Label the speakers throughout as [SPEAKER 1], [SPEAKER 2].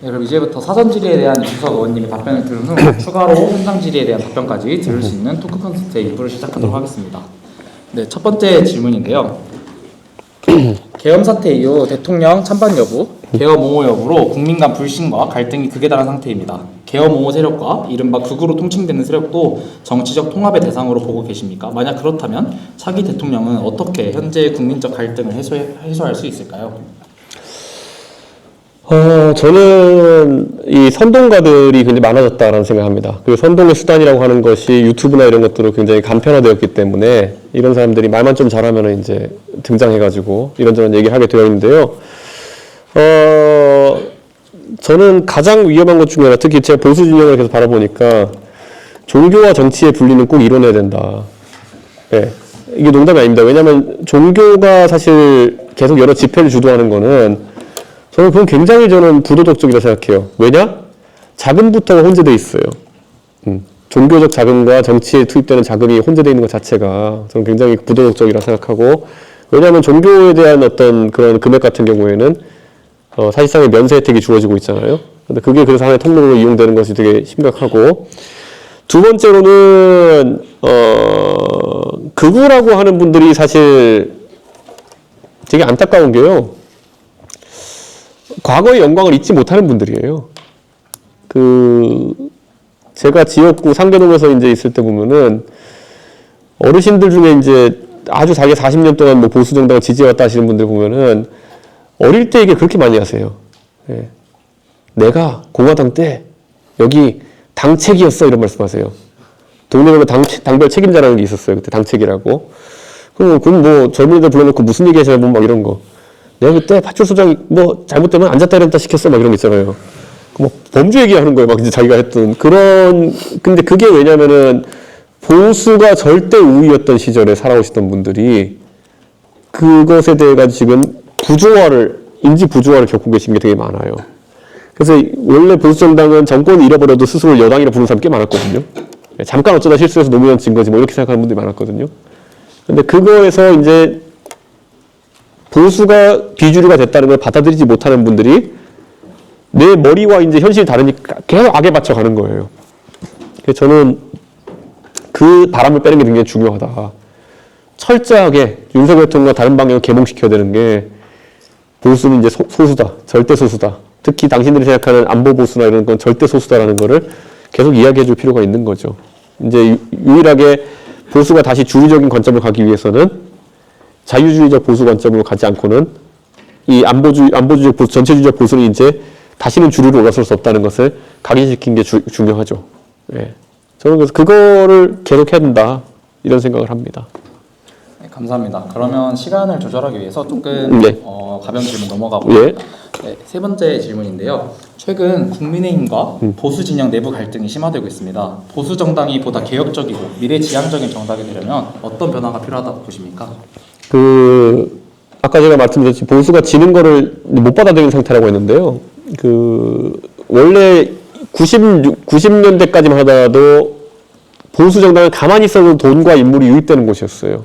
[SPEAKER 1] 네, 그럼 이제부터 사전 질의에 대한 이준석 의원님의 답변을 들은 후 추가로 현장 질의에 대한 답변까지 들을 수 있는 토크 콘서트의 2부를 시작하도록 하겠습니다. 네, 첫 번째 질문인데요. 계엄 사태 이후 대통령 찬반 여부, 계엄 옹호 여부로 국민 간 불신과 갈등이 극에 달한 상태입니다. 계엄 옹호 세력과 이른바 극우로 통칭되는 세력도 정치적 통합의 대상으로 보고 계십니까? 만약 그렇다면 차기 대통령은 어떻게 현재 국민적 갈등을 해소할 수 있을까요?
[SPEAKER 2] 저는 이 선동가들이 굉장히 많아졌다라는 생각합니다. 그리고 선동의 수단이라고 하는 것이 유튜브나 이런 것들로 굉장히 간편화되었기 때문에 이런 사람들이 말만 좀 잘하면 이제 등장해가지고 이런저런 얘기하게 되어 있는데요. 저는 가장 위험한 것 중에 하나, 특히 제가 보수 진영을 계속 바라보니까 종교와 정치의 분리는 꼭 이뤄내야 된다. 네. 이게 농담이 아닙니다. 왜냐하면 종교가 사실 계속 여러 집회를 주도하는 거는 저는 그건 굉장히 부도덕적이라 생각해요. 왜냐? 자금부터가 혼재되어 있어요. 종교적 자금과 정치에 투입되는 자금이 혼재되어 있는 것 자체가 저는 굉장히 부도덕적이라 생각하고, 왜냐하면 종교에 대한 어떤 그런 금액 같은 경우에는 사실상의 면세 혜택이 주어지고 있잖아요. 근데 그게 그래서 하나의 통로로 이용되는 것이 되게 심각하고, 두 번째로는 극우라고 하는 분들이 사실 되게 안타까운 게요. 과거의 영광을 잊지 못하는 분들이에요. 제가 지역구 상계동에서 이제 있을 때 보면은 어르신들 중에 이제 아주 자기 40년 동안 뭐 보수 정당을 지지해왔다 하시는 분들 보면은 어릴 때 얘기 그렇게 많이 하세요. 예. 내가 공화당 때 여기 당책이었어, 이런 말씀하세요. 동네 보면 당별 책임자라는 게 있었어요. 그때 당책이라고. 그럼 뭐 젊은이들 불러놓고 무슨 얘기 하시나 보면 막 이런 거. 내가 그때 파출소장이 뭐 잘못되면 앉았다 일었다 시켰어, 막 이런 거 있잖아요. 뭐 범죄 얘기하는 거예요. 막 이제 자기가 했던 그런. 근데 그게 왜냐면은 보수가 절대 우위였던 시절에 살아오시던 분들이 그것에 대해 가지고 지금 인지 부조화를 겪고 계신 게 되게 많아요. 그래서 원래 보수 정당은 정권을 잃어버려도 스스로 여당이라 부르는 사람 꽤 많았거든요. 잠깐 어쩌다 실수해서 노무현 진 거지 뭐 이렇게 생각하는 분들이 많았거든요. 근데 그거에서 이제 보수가 비주류가 됐다는 걸 받아들이지 못하는 분들이 내 머리와 이제 현실이 다르니까 계속 악에 받쳐가는 거예요. 그래서 저는 그 바람을 빼는 게 굉장히 중요하다. 철저하게 윤석열 대통령과 다른 방향을 계몽시켜야 되는 게, 보수는 이제 소수다. 절대 소수다. 특히 당신들이 생각하는 안보 보수나 이런 건 절대 소수다라는 거를 계속 이야기해 줄 필요가 있는 거죠. 이제 유일하게 보수가 다시 주의적인 관점을 가기 위해서는 자유주의적 보수 관점으로 가지 않고는 이 안보주의적 보수, 전체주의적 보수는 이제 다시는 주류로 올라설 수 없다는 것을 각인시킨 게 중요하죠. 예. 저는 그래서 그거를 계속해야 된다, 이런 생각을 합니다.
[SPEAKER 1] 네, 감사합니다. 그러면 시간을 조절하기 위해서 조금 가벼운 질문 넘어가고
[SPEAKER 2] 네,
[SPEAKER 1] 세 번째 질문인데요. 최근 국민의힘과 보수 진영 내부 갈등이 심화되고 있습니다. 보수 정당이 보다 개혁적이고 미래지향적인 정당이 되려면 어떤 변화가 필요하다고 보십니까?
[SPEAKER 2] 아까 제가 말씀드렸듯이 보수가 지는 거를 못 받아들이는 상태라고 했는데요. 원래 90년대까지만 하더라도 보수 정당은 가만히 있어도 돈과 인물이 유입되는 곳이었어요.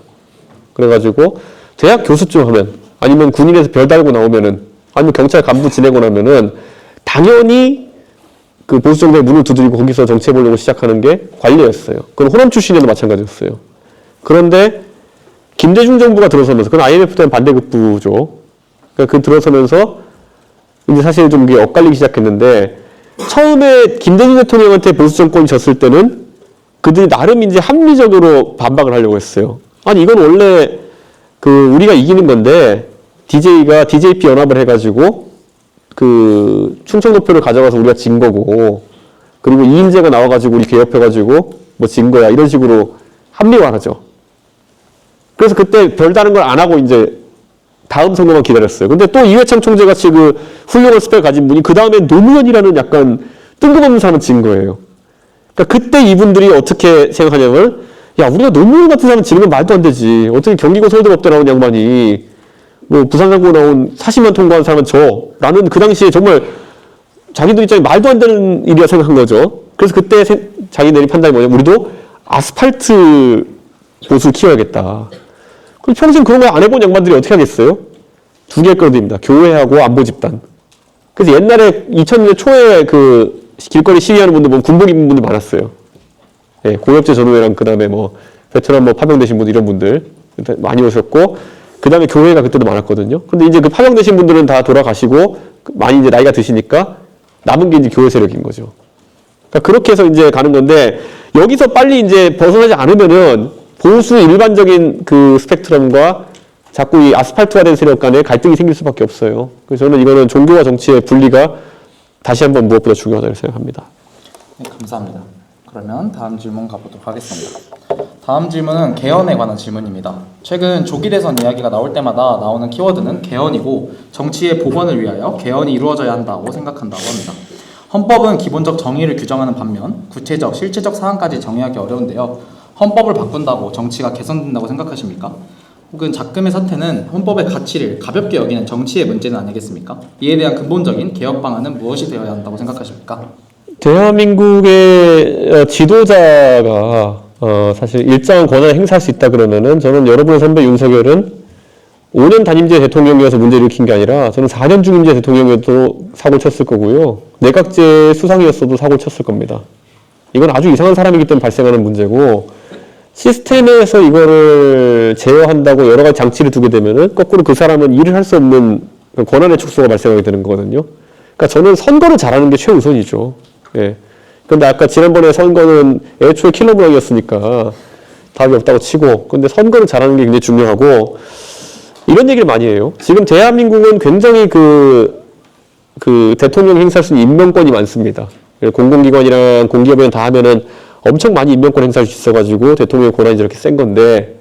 [SPEAKER 2] 그래가지고 대학 교수쯤 하면, 아니면 군인에서 별 달고 나오면은, 아니면 경찰 간부 지내고 나면은 당연히 그 보수 정당의 문을 두드리고 거기서 정치해보려고 시작하는 게 관리였어요. 그건 호남 출신에도 마찬가지였어요. 그런데 김대중 정부가 들어서면서, 그건 IMF 때는 반대급부죠. 그러니까 들어서면서 이제 사실 좀 이게 엇갈리기 시작했는데, 처음에 김대중 대통령한테 보수 정권이 졌을 때는 그들이 나름 이제 합리적으로 반박을 하려고 했어요. 아니, 이건 원래 우리가 이기는 건데, DJP 연합을 해가지고 충청도표를 가져가서 우리가 진 거고, 그리고 이인재가 나와가지고 우리 개업해가지고 뭐 진 거야, 이런 식으로 합리화하죠. 그래서 그때 별다른 걸 안 하고 이제 다음 선거만 기다렸어요. 근데 또 이회창 총재같이 훌륭한 스펙을 가진 분이 그 다음에 노무현이라는 약간 뜬금없는 사람을 진 거예요. 그러니까 그때 이분들이 어떻게 생각하냐면, 야, 우리가 노무현 같은 사람 지는 건 말도 안 되지. 어떻게 경기고 서울대법대 나온 양반이 뭐 부산상고 나온 40만 통과한 사람은 라는 그 당시에 정말 자기들 입장에 말도 안 되는 일이라 생각한 거죠. 그래서 그때 자기들이 판단이 뭐냐면, 우리도 아스팔트 보수를 키워야겠다. 그럼 평생 그런 거 안 해본 양반들이 어떻게 하겠어요? 두 개의 끌어들입니다. 교회하고 안보 집단. 그래서 옛날에 2000년대 초에 그 길거리 시위하는 분들 보면 군복 입은 분들 많았어요. 예, 고엽제 전후회랑 그 다음에 뭐 베트남 뭐 파병되신 분들 이런 분들 많이 오셨고 그 다음에 교회가 그때도 많았거든요. 근데 이제 그 파병되신 분들은 다 돌아가시고 많이 이제 나이가 드시니까 남은 게 이제 교회 세력인 거죠. 그러니까 그렇게 해서 이제 가는 건데 여기서 빨리 이제 벗어나지 않으면은 보수 일반적인 그 스펙트럼과 자꾸 이 아스팔트화된 세력 간에 갈등이 생길 수밖에 없어요. 그래서 저는 이거는 종교와 정치의 분리가 다시 한번 무엇보다 중요하다고 생각합니다.
[SPEAKER 1] 네, 감사합니다. 그러면 다음 질문 가보도록 하겠습니다. 다음 질문은 개헌에 관한 질문입니다. 최근 조기 대선 이야기가 나올 때마다 나오는 키워드는 개헌이고 정치의 복원을 위하여 개헌이 이루어져야 한다고 생각한다고 합니다. 헌법은 기본적 정의를 규정하는 반면 구체적, 실체적 사항까지 정의하기 어려운데요. 헌법을 바꾼다고 정치가 개선된다고 생각하십니까? 혹은 작금의 사태는 헌법의 가치를 가볍게 여기는 정치의 문제는 아니겠습니까? 이에 대한 근본적인 개혁 방안은 무엇이 되어야 한다고 생각하십니까?
[SPEAKER 2] 대한민국의 지도자가 사실 일정한 권한을 행사할 수 있다 그러면은 저는 여러분의 선배 윤석열은 5년 단임제 대통령이어서 문제를 일으킨 게 아니라 저는 4년 중임제 대통령이어도 사고를 쳤을 거고요. 내각제 수상이었어도 사고를 쳤을 겁니다. 이건 아주 이상한 사람이기 때문에 발생하는 문제고 시스템에서 이거를 제어한다고 여러 가지 장치를 두게 되면은 거꾸로 그 사람은 일을 할 수 없는 권한의 축소가 발생하게 되는 거거든요. 그러니까 저는 선거를 잘하는 게 최우선이죠. 예. 근데 아까 지난번에 선거는 애초에 킬러 모양이었으니까 답이 없다고 치고 근데 선거를 잘하는 게 굉장히 중요하고 이런 얘기를 많이 해요. 지금 대한민국은 굉장히 그 대통령 행사할 수 있는 임명권이 많습니다. 공공기관이랑 공기업이랑 다 하면은 엄청 많이 임명권 행사할 수 있어가지고 대통령의 권한이 저렇게 센 건데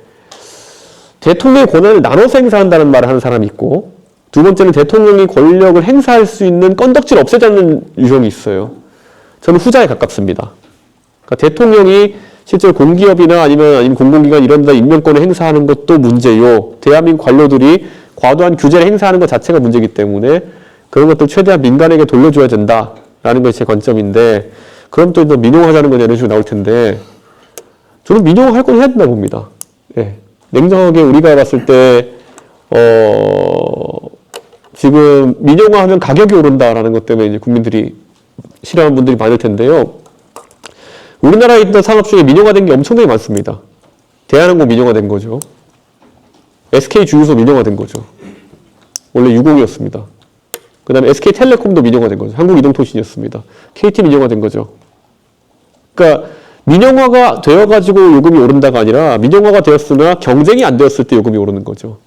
[SPEAKER 2] 대통령의 권한을 나눠서 행사한다는 말을 하는 사람이 있고 두 번째는 대통령이 권력을 행사할 수 있는 건덕지를 없애자는 유형이 있어요. 저는 후자에 가깝습니다. 그러니까 대통령이 실제로 공기업이나 아니면 공공기관 이런 데 임명권을 행사하는 것도 문제요. 대한민국 관료들이 과도한 규제를 행사하는 것 자체가 문제이기 때문에 그런 것들 최대한 민간에게 돌려줘야 된다라는 것이 제 관점인데 그럼 또 민영화하자는 거냐 이런 식으로 나올 텐데 저는 민영화할 건 해야 된다고 봅니다. 예. 냉정하게 우리가 봤을 때 지금 민영화하면 가격이 오른다라는 것 때문에 이제 국민들이 싫어하는 분들이 많을 텐데요. 우리나라에 있던 산업 중에 민영화된 게 엄청나게 많습니다. 대한항공 민영화된 거죠. SK 주유소 민영화된 거죠. 원래 유공이었습니다. 그 다음에 SK텔레콤도 민영화된 거죠. 한국이동통신이었습니다. KT 민영화된 거죠. 그러니까 민영화가 되어가지고 요금이 오른다가 아니라 민영화가 되었으나 경쟁이 안 되었을 때 요금이 오르는 거죠.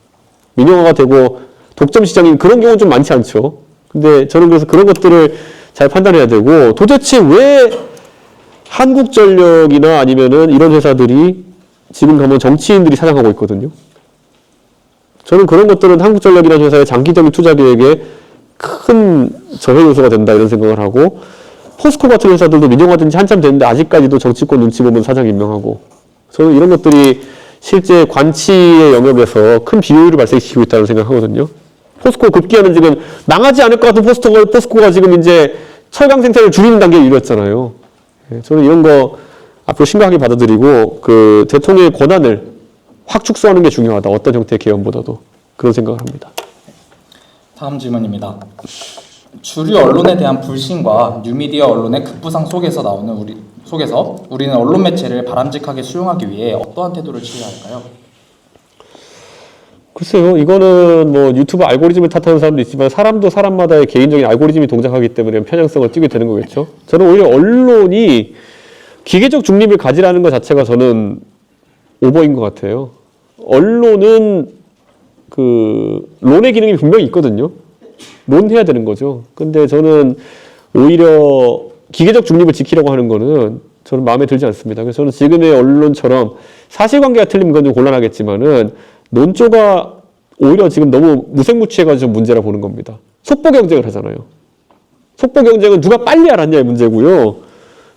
[SPEAKER 2] 민영화가 되고 독점 시장인 그런 경우는 좀 많지 않죠. 근데 저는 그래서 그런 것들을 잘 판단해야 되고 도대체 왜 한국전력이나 아니면은 이런 회사들이 지금 가면 정치인들이 사장하고 있거든요. 저는 그런 것들은 한국전력이라는 회사의 장기적인 투자 계획에 큰 저해 요소가 된다 이런 생각을 하고 포스코 같은 회사들도 민영화된 지 한참 됐는데 아직까지도 정치권 눈치 보면 사장 임명하고 저는 이런 것들이 실제 관치의 영역에서 큰 비효율을 발생시키고 있다고 생각하거든요. 포스코 급기야는 지금 망하지 않을 것 같은 포스코가 지금 이제 철강 생산을 줄이는 단계에 이르렀잖아요. 저는 이런 거 앞으로 심각하게 받아들이고 그 대통령의 권한을 확 축소하는 게 중요하다. 어떤 형태의 개헌보다도 그런 생각을 합니다.
[SPEAKER 1] 다음 질문입니다. 주류 언론에 대한 불신과 뉴미디어 언론의 급부상 속에서 우리는 언론 매체를 바람직하게 수용하기 위해 어떠한 태도를 취해야 할까요?
[SPEAKER 2] 글쎄요, 이거는 뭐 유튜브 알고리즘을 탓하는 사람도 있지만 사람도 사람마다의 개인적인 알고리즘이 동작하기 때문에 편향성을 띠게 되는 거겠죠. 저는 오히려 언론이 기계적 중립을 가지라는 것 자체가 저는 오버인 것 같아요. 언론은 론의 기능이 분명히 있거든요. 론해야 되는 거죠. 근데 저는 오히려 기계적 중립을 지키려고 하는 거는 저는 마음에 들지 않습니다. 그래서 저는 지금의 언론처럼 사실관계가 틀리면 그건 좀 곤란하겠지만은 논조가 오히려 지금 너무 무색무취해가지고 문제라 보는 겁니다. 속보 경쟁을 하잖아요. 속보 경쟁은 누가 빨리 알았냐의 문제고요.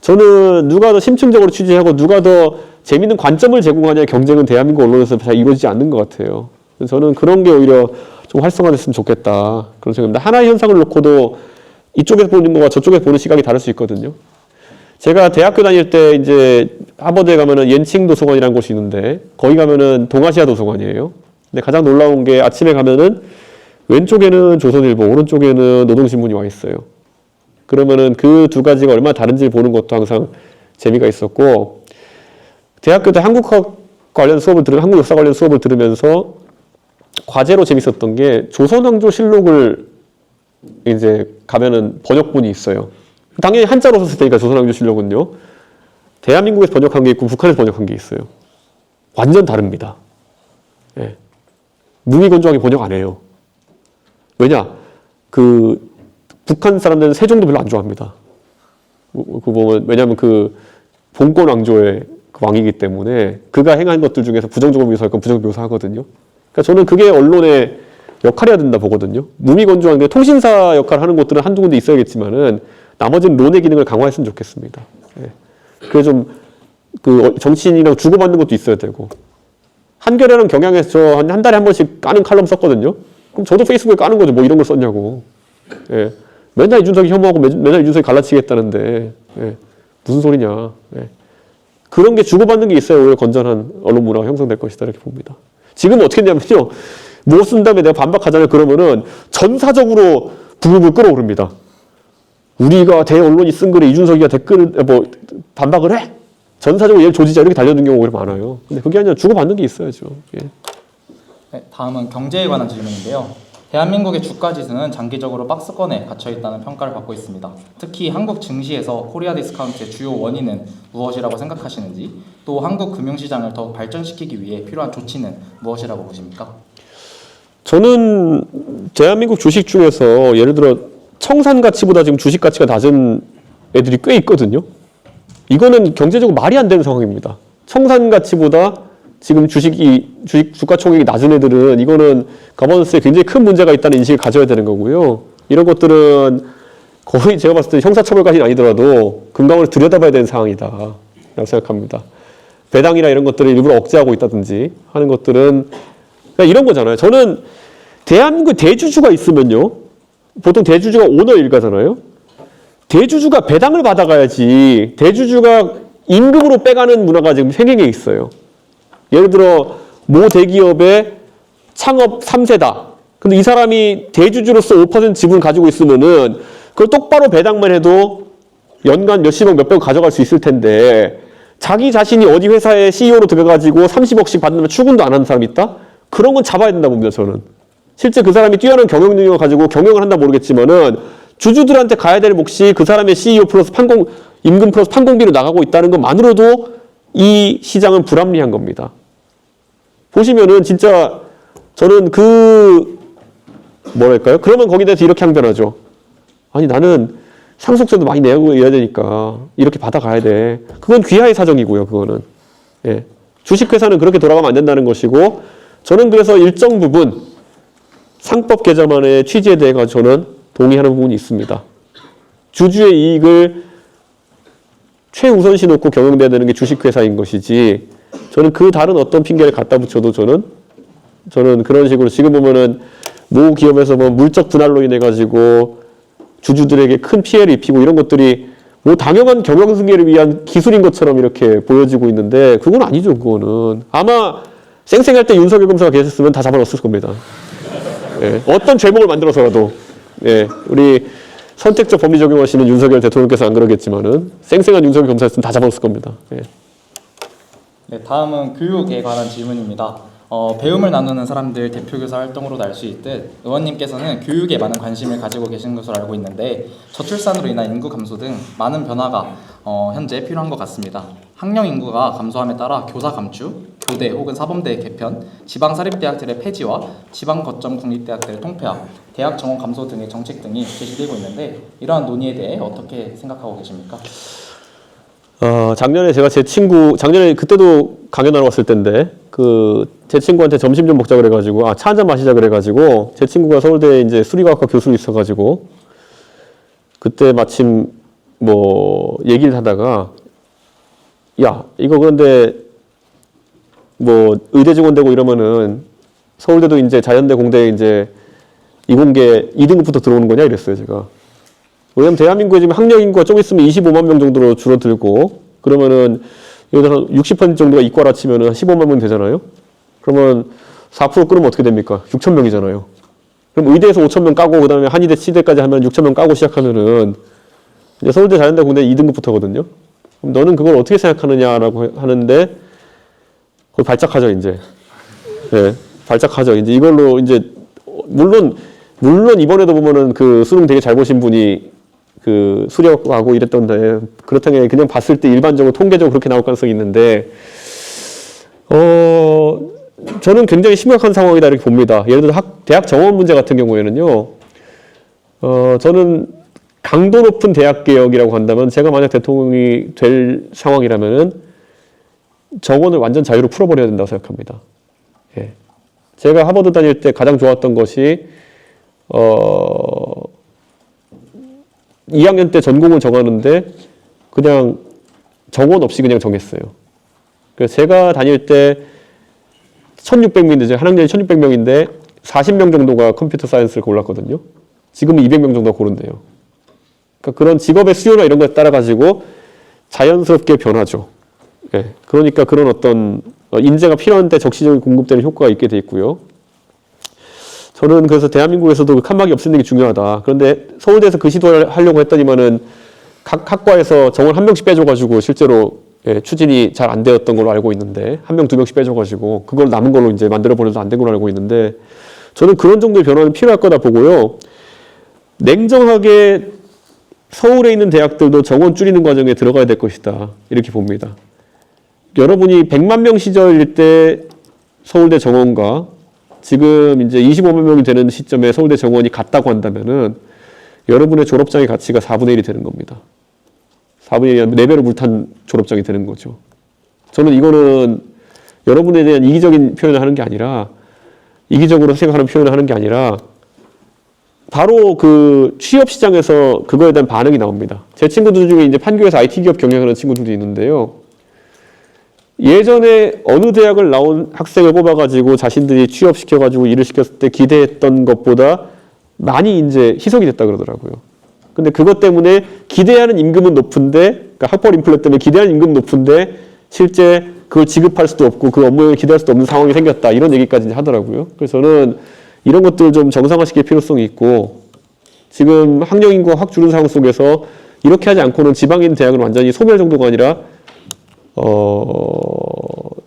[SPEAKER 2] 저는 누가 더 심층적으로 취재하고 누가 더 재밌는 관점을 제공하냐의 경쟁은 대한민국 언론에서 잘 이루어지지 않는 것 같아요. 그래서 저는 그런 게 오히려 좀 활성화됐으면 좋겠다. 그런 생각입니다. 하나의 현상을 놓고도 이쪽에서 보는 거와 저쪽에서 보는 시각이 다를 수 있거든요. 제가 대학교 다닐 때 이제 하버드에 가면은 옌칭 도서관이라는 곳이 있는데 거기 가면은 동아시아 도서관이에요. 근데 가장 놀라운 게 아침에 가면은 왼쪽에는 조선일보, 오른쪽에는 노동신문이 와 있어요. 그러면은 그 두 가지가 얼마나 다른지 보는 것도 항상 재미가 있었고, 대학교 때 한국학 관련 수업을 한국 역사 관련 수업을 들으면서 과제로 재밌었던 게 조선왕조 실록을 이제 가면은 번역본이 있어요. 당연히 한자로 썼을 테니까 조선왕조 실록은요. 대한민국에서 번역한 게 있고 북한에서 번역한 게 있어요. 완전 다릅니다. 예. 무미건조하게 번역 안 해요. 왜냐? 그 북한 사람들은 세종도 별로 안 좋아합니다. 그 보면 왜냐하면 그 봉건 왕조의 그 왕이기 때문에 그가 행한 것들 중에서 부정적으로 묘사할 건 부정적으로 묘사하거든요. 그러니까 저는 그게 언론의 역할이어야 된다 보거든요. 무미건조한 게 통신사 역할을 하는 곳들은 한두 군데 있어야겠지만은 나머지는 론의 기능을 강화했으면 좋겠습니다. 예. 그래 좀 그 정치인이랑 주고받는 것도 있어야 되고, 한겨레랑 경향에서 저 한 달에 한 번씩 까는 칼럼 썼거든요. 그럼 저도 페이스북에 까는 거죠. 뭐 이런 걸 썼냐고. 예. 맨날 이준석이 혐오하고 맨날 이준석이 갈라치겠다는데 예. 무슨 소리냐. 예. 그런 게 주고받는 게 있어야 오히려 건전한 언론 문화가 형성될 것이다 이렇게 봅니다. 지금 어떻게 했냐면요. 뭐 쓴 다음에 내가 반박하잖아요. 그러면은 전사적으로 부글부글 끓어오릅니다. 우리가 대언론이 쓴 글에 이준석이가 댓글을 뭐 반박을 해? 전사적으로 얘를 조지자 이렇게 달려든 경우가 오히려 많아요. 근데 그게 아니라 주고받는 게 있어야죠. 예.
[SPEAKER 1] 네, 다음은 경제에 관한 질문인데요. 대한민국의 주가 지수는 장기적으로 박스권에 갇혀 있다는 평가를 받고 있습니다. 특히 한국 증시에서 코리아 디스카운트의 주요 원인은 무엇이라고 생각하시는지, 또 한국 금융시장을 더욱 발전시키기 위해 필요한 조치는 무엇이라고 보십니까?
[SPEAKER 2] 저는 대한민국 주식 중에서 예를 들어 청산 가치보다 지금 주식 가치가 낮은 애들이 꽤 있거든요. 이거는 경제적으로 말이 안 되는 상황입니다. 청산 가치보다 지금 주식 주가 총액이 낮은 애들은 이거는 가버넌스에 굉장히 큰 문제가 있다는 인식을 가져야 되는 거고요. 이런 것들은 거의 제가 봤을 때 형사처벌까지는 아니더라도 금감원을 들여다봐야 되는 상황이다 라고 생각합니다. 배당이나 이런 것들을 일부러 억제하고 있다든지 하는 것들은 그러니까 이런 거잖아요. 저는 대한민국 대주주가 있으면요. 보통 대주주가 오너 일가잖아요. 대주주가 배당을 받아가야지 대주주가 임금으로 빼가는 문화가 지금 생기게 있어요. 예를 들어 모 대기업의 창업 3세다. 근데 이 사람이 대주주로서 5% 지분 가지고 있으면은 그걸 똑바로 배당만 해도 연간 몇십억 몇백억 가져갈 수 있을 텐데 자기 자신이 어디 회사에 CEO로 들어가지고 30억씩 받으면 출근도 안 하는 사람이 있다? 그런 건 잡아야 된다 봅니다, 저는. 실제 그 사람이 뛰어난 경영 능력을 가지고 경영을 한다 모르겠지만은 주주들한테 가야 될 몫이 그 사람의 CEO 플러스 임금 플러스 판공비로 나가고 있다는 것만으로도 이 시장은 불합리한 겁니다. 보시면은 진짜 저는 뭐랄까요? 그러면 거기에 대해서 이렇게 항변하죠. 아니 나는 상속세도 많이 내고 해야 되니까 이렇게 받아가야 돼. 그건 귀하의 사정이고요. 그거는. 예. 주식회사는 그렇게 돌아가면 안 된다는 것이고 저는 그래서 일정 부분 상법 개정안의 취지에 대해 저는 동의하는 부분이 있습니다. 주주의 이익을 최우선시 놓고 경영돼야 되는 게 주식회사인 것이지 저는 그 다른 어떤 핑계를 갖다 붙여도 저는 그런 식으로 지금 보면은 모 기업에서 뭐 물적 분할로 인해 가지고 주주들에게 큰 피해를 입히고 이런 것들이 뭐 당연한 경영 승계를 위한 기술인 것처럼 이렇게 보여지고 있는데 그건 아니죠. 그거는 아마 쌩쌩할 때 윤석열 검사가 계셨으면 다 잡아놨을 겁니다. 예, 어떤 죄목을 만들어서라도 예, 우리 선택적 법리 적용하시는 윤석열 대통령께서 안 그러겠지만은 쌩쌩한 윤석열 검사였으면 다 잡아놨을 겁니다. 예.
[SPEAKER 1] 네, 다음은 교육에 관한 질문입니다. 배움을 나누는 사람들 대표교사 활동으로도 알 수 있듯 의원님께서는 교육에 많은 관심을 가지고 계신 것으로 알고 있는데 저출산으로 인한 인구 감소 등 많은 변화가 현재 필요한 것 같습니다. 학령 인구가 감소함에 따라 교사 감축, 교대 혹은 사범대 개편, 지방사립대학들의 폐지와 지방거점 국립대학들의 통폐합, 대학 정원 감소 등의 정책 등이 제시되고 있는데 이러한 논의에 대해 어떻게 생각하고 계십니까?
[SPEAKER 2] 작년에 제가 작년에 그때도 강연하러 왔을 때인데, 제 친구한테 점심 좀 먹자 그래가지고, 차 한잔 마시자 그래가지고, 제 친구가 서울대 이제 수리과학과 교수로 있어가지고, 그때 마침 얘기를 하다가, 야, 이거 그런데, 의대 지원되고 이러면은, 서울대도 이제 자연대 공대에 이제 이공계 2등급부터 들어오는 거냐 이랬어요, 제가. 왜냐면 대한민국에 지금 학령 인구가 좀 있으면 25만 명 정도로 줄어들고 그러면은 예를 들어서 60% 정도가 이과라 치면은 15만 명 되잖아요. 그러면 4% 끊으면 어떻게 됩니까? 6천 명이잖아요. 그럼 의대에서 5,000명 까고 그다음에 한의대, 치대까지 하면 6,000명 까고 시작하면은 이제 서울대 자연대 공대 2등급부터거든요. 그럼 너는 그걸 어떻게 생각하느냐라고 하는데 거의 발작하죠 이제. 네, 발작하죠. 이제 이걸로 이제 물론 이번에도 보면은 그 수능 되게 잘 보신 분이 그 수력하고 이랬던데 그렇다면 그냥 봤을 때 일반적으로 통계적으로 그렇게 나올 가능성이 있는데 저는 굉장히 심각한 상황이다 이렇게 봅니다. 예를 들어 대학 정원 문제 같은 경우에는요. 저는 강도 높은 대학 개혁이라고 한다면 제가 만약 대통령이 될 상황이라면은 정원을 완전 자유로 풀어버려야 된다고 생각합니다. 예. 제가 하버드 다닐 때 가장 좋았던 것이 2학년 때 전공을 정하는데 그냥 정원 없이 그냥 정했어요. 그래서 제가 다닐 때 1600명인데 한 학년이 1600명인데 40명 정도가 컴퓨터 사이언스를 골랐거든요. 지금은 200명 정도가 고른대요. 그러니까 그런 직업의 수요나 이런 거에 따라 가지고 자연스럽게 변하죠. 예. 그러니까 그런 어떤 인재가 필요한데 적시적인 공급되는 효과가 있게 돼 있고요. 저는 그래서 대한민국에서도 칸막이 없애는 게 중요하다. 그런데 서울대에서 그 시도를 하려고 했더니만은 각 학과에서 정원 한 명씩 빼줘가지고 실제로 추진이 잘 안 되었던 걸로 알고 있는데 한 명, 두 명씩 빼줘가지고 그걸 남은 걸로 이제 만들어 버려도 안 된 걸로 알고 있는데 저는 그런 정도의 변화는 필요할 거다 보고요. 냉정하게 서울에 있는 대학들도 정원 줄이는 과정에 들어가야 될 것이다. 이렇게 봅니다. 여러분이 100만 명 시절일 때 서울대 정원과 지금 이제 25만 명이 되는 시점에 서울대 정원이 같다고 한다면은 여러분의 졸업장의 가치가 4분의 1이 되는 겁니다. 4분의 1이 4배로 물탄 졸업장이 되는 거죠. 저는 이거는 여러분에 대한 이기적인 표현을 하는 게 아니라 이기적으로 생각하는 표현을 하는 게 아니라 바로 그 취업 시장에서 그거에 대한 반응이 나옵니다. 제 친구들 중에 이제 판교에서 IT 기업 경영하는 친구들도 있는데요. 예전에 어느 대학을 나온 학생을 뽑아가지고 자신들이 취업시켜가지고 일을 시켰을 때 기대했던 것보다 많이 이제 희석이 됐다 그러더라고요. 근데 그것 때문에 기대하는 임금은 높은데, 그러니까 학벌 인플레 때문에 기대하는 임금은 높은데 실제 그걸 지급할 수도 없고 그 업무에 기대할 수도 없는 상황이 생겼다. 이런 얘기까지 하더라고요. 그래서 저는 이런 것들 좀 정상화시킬 필요성이 있고 지금 학령 인구가 확 줄은 상황 속에서 이렇게 하지 않고는 지방인 대학은 완전히 소멸 정도가 아니라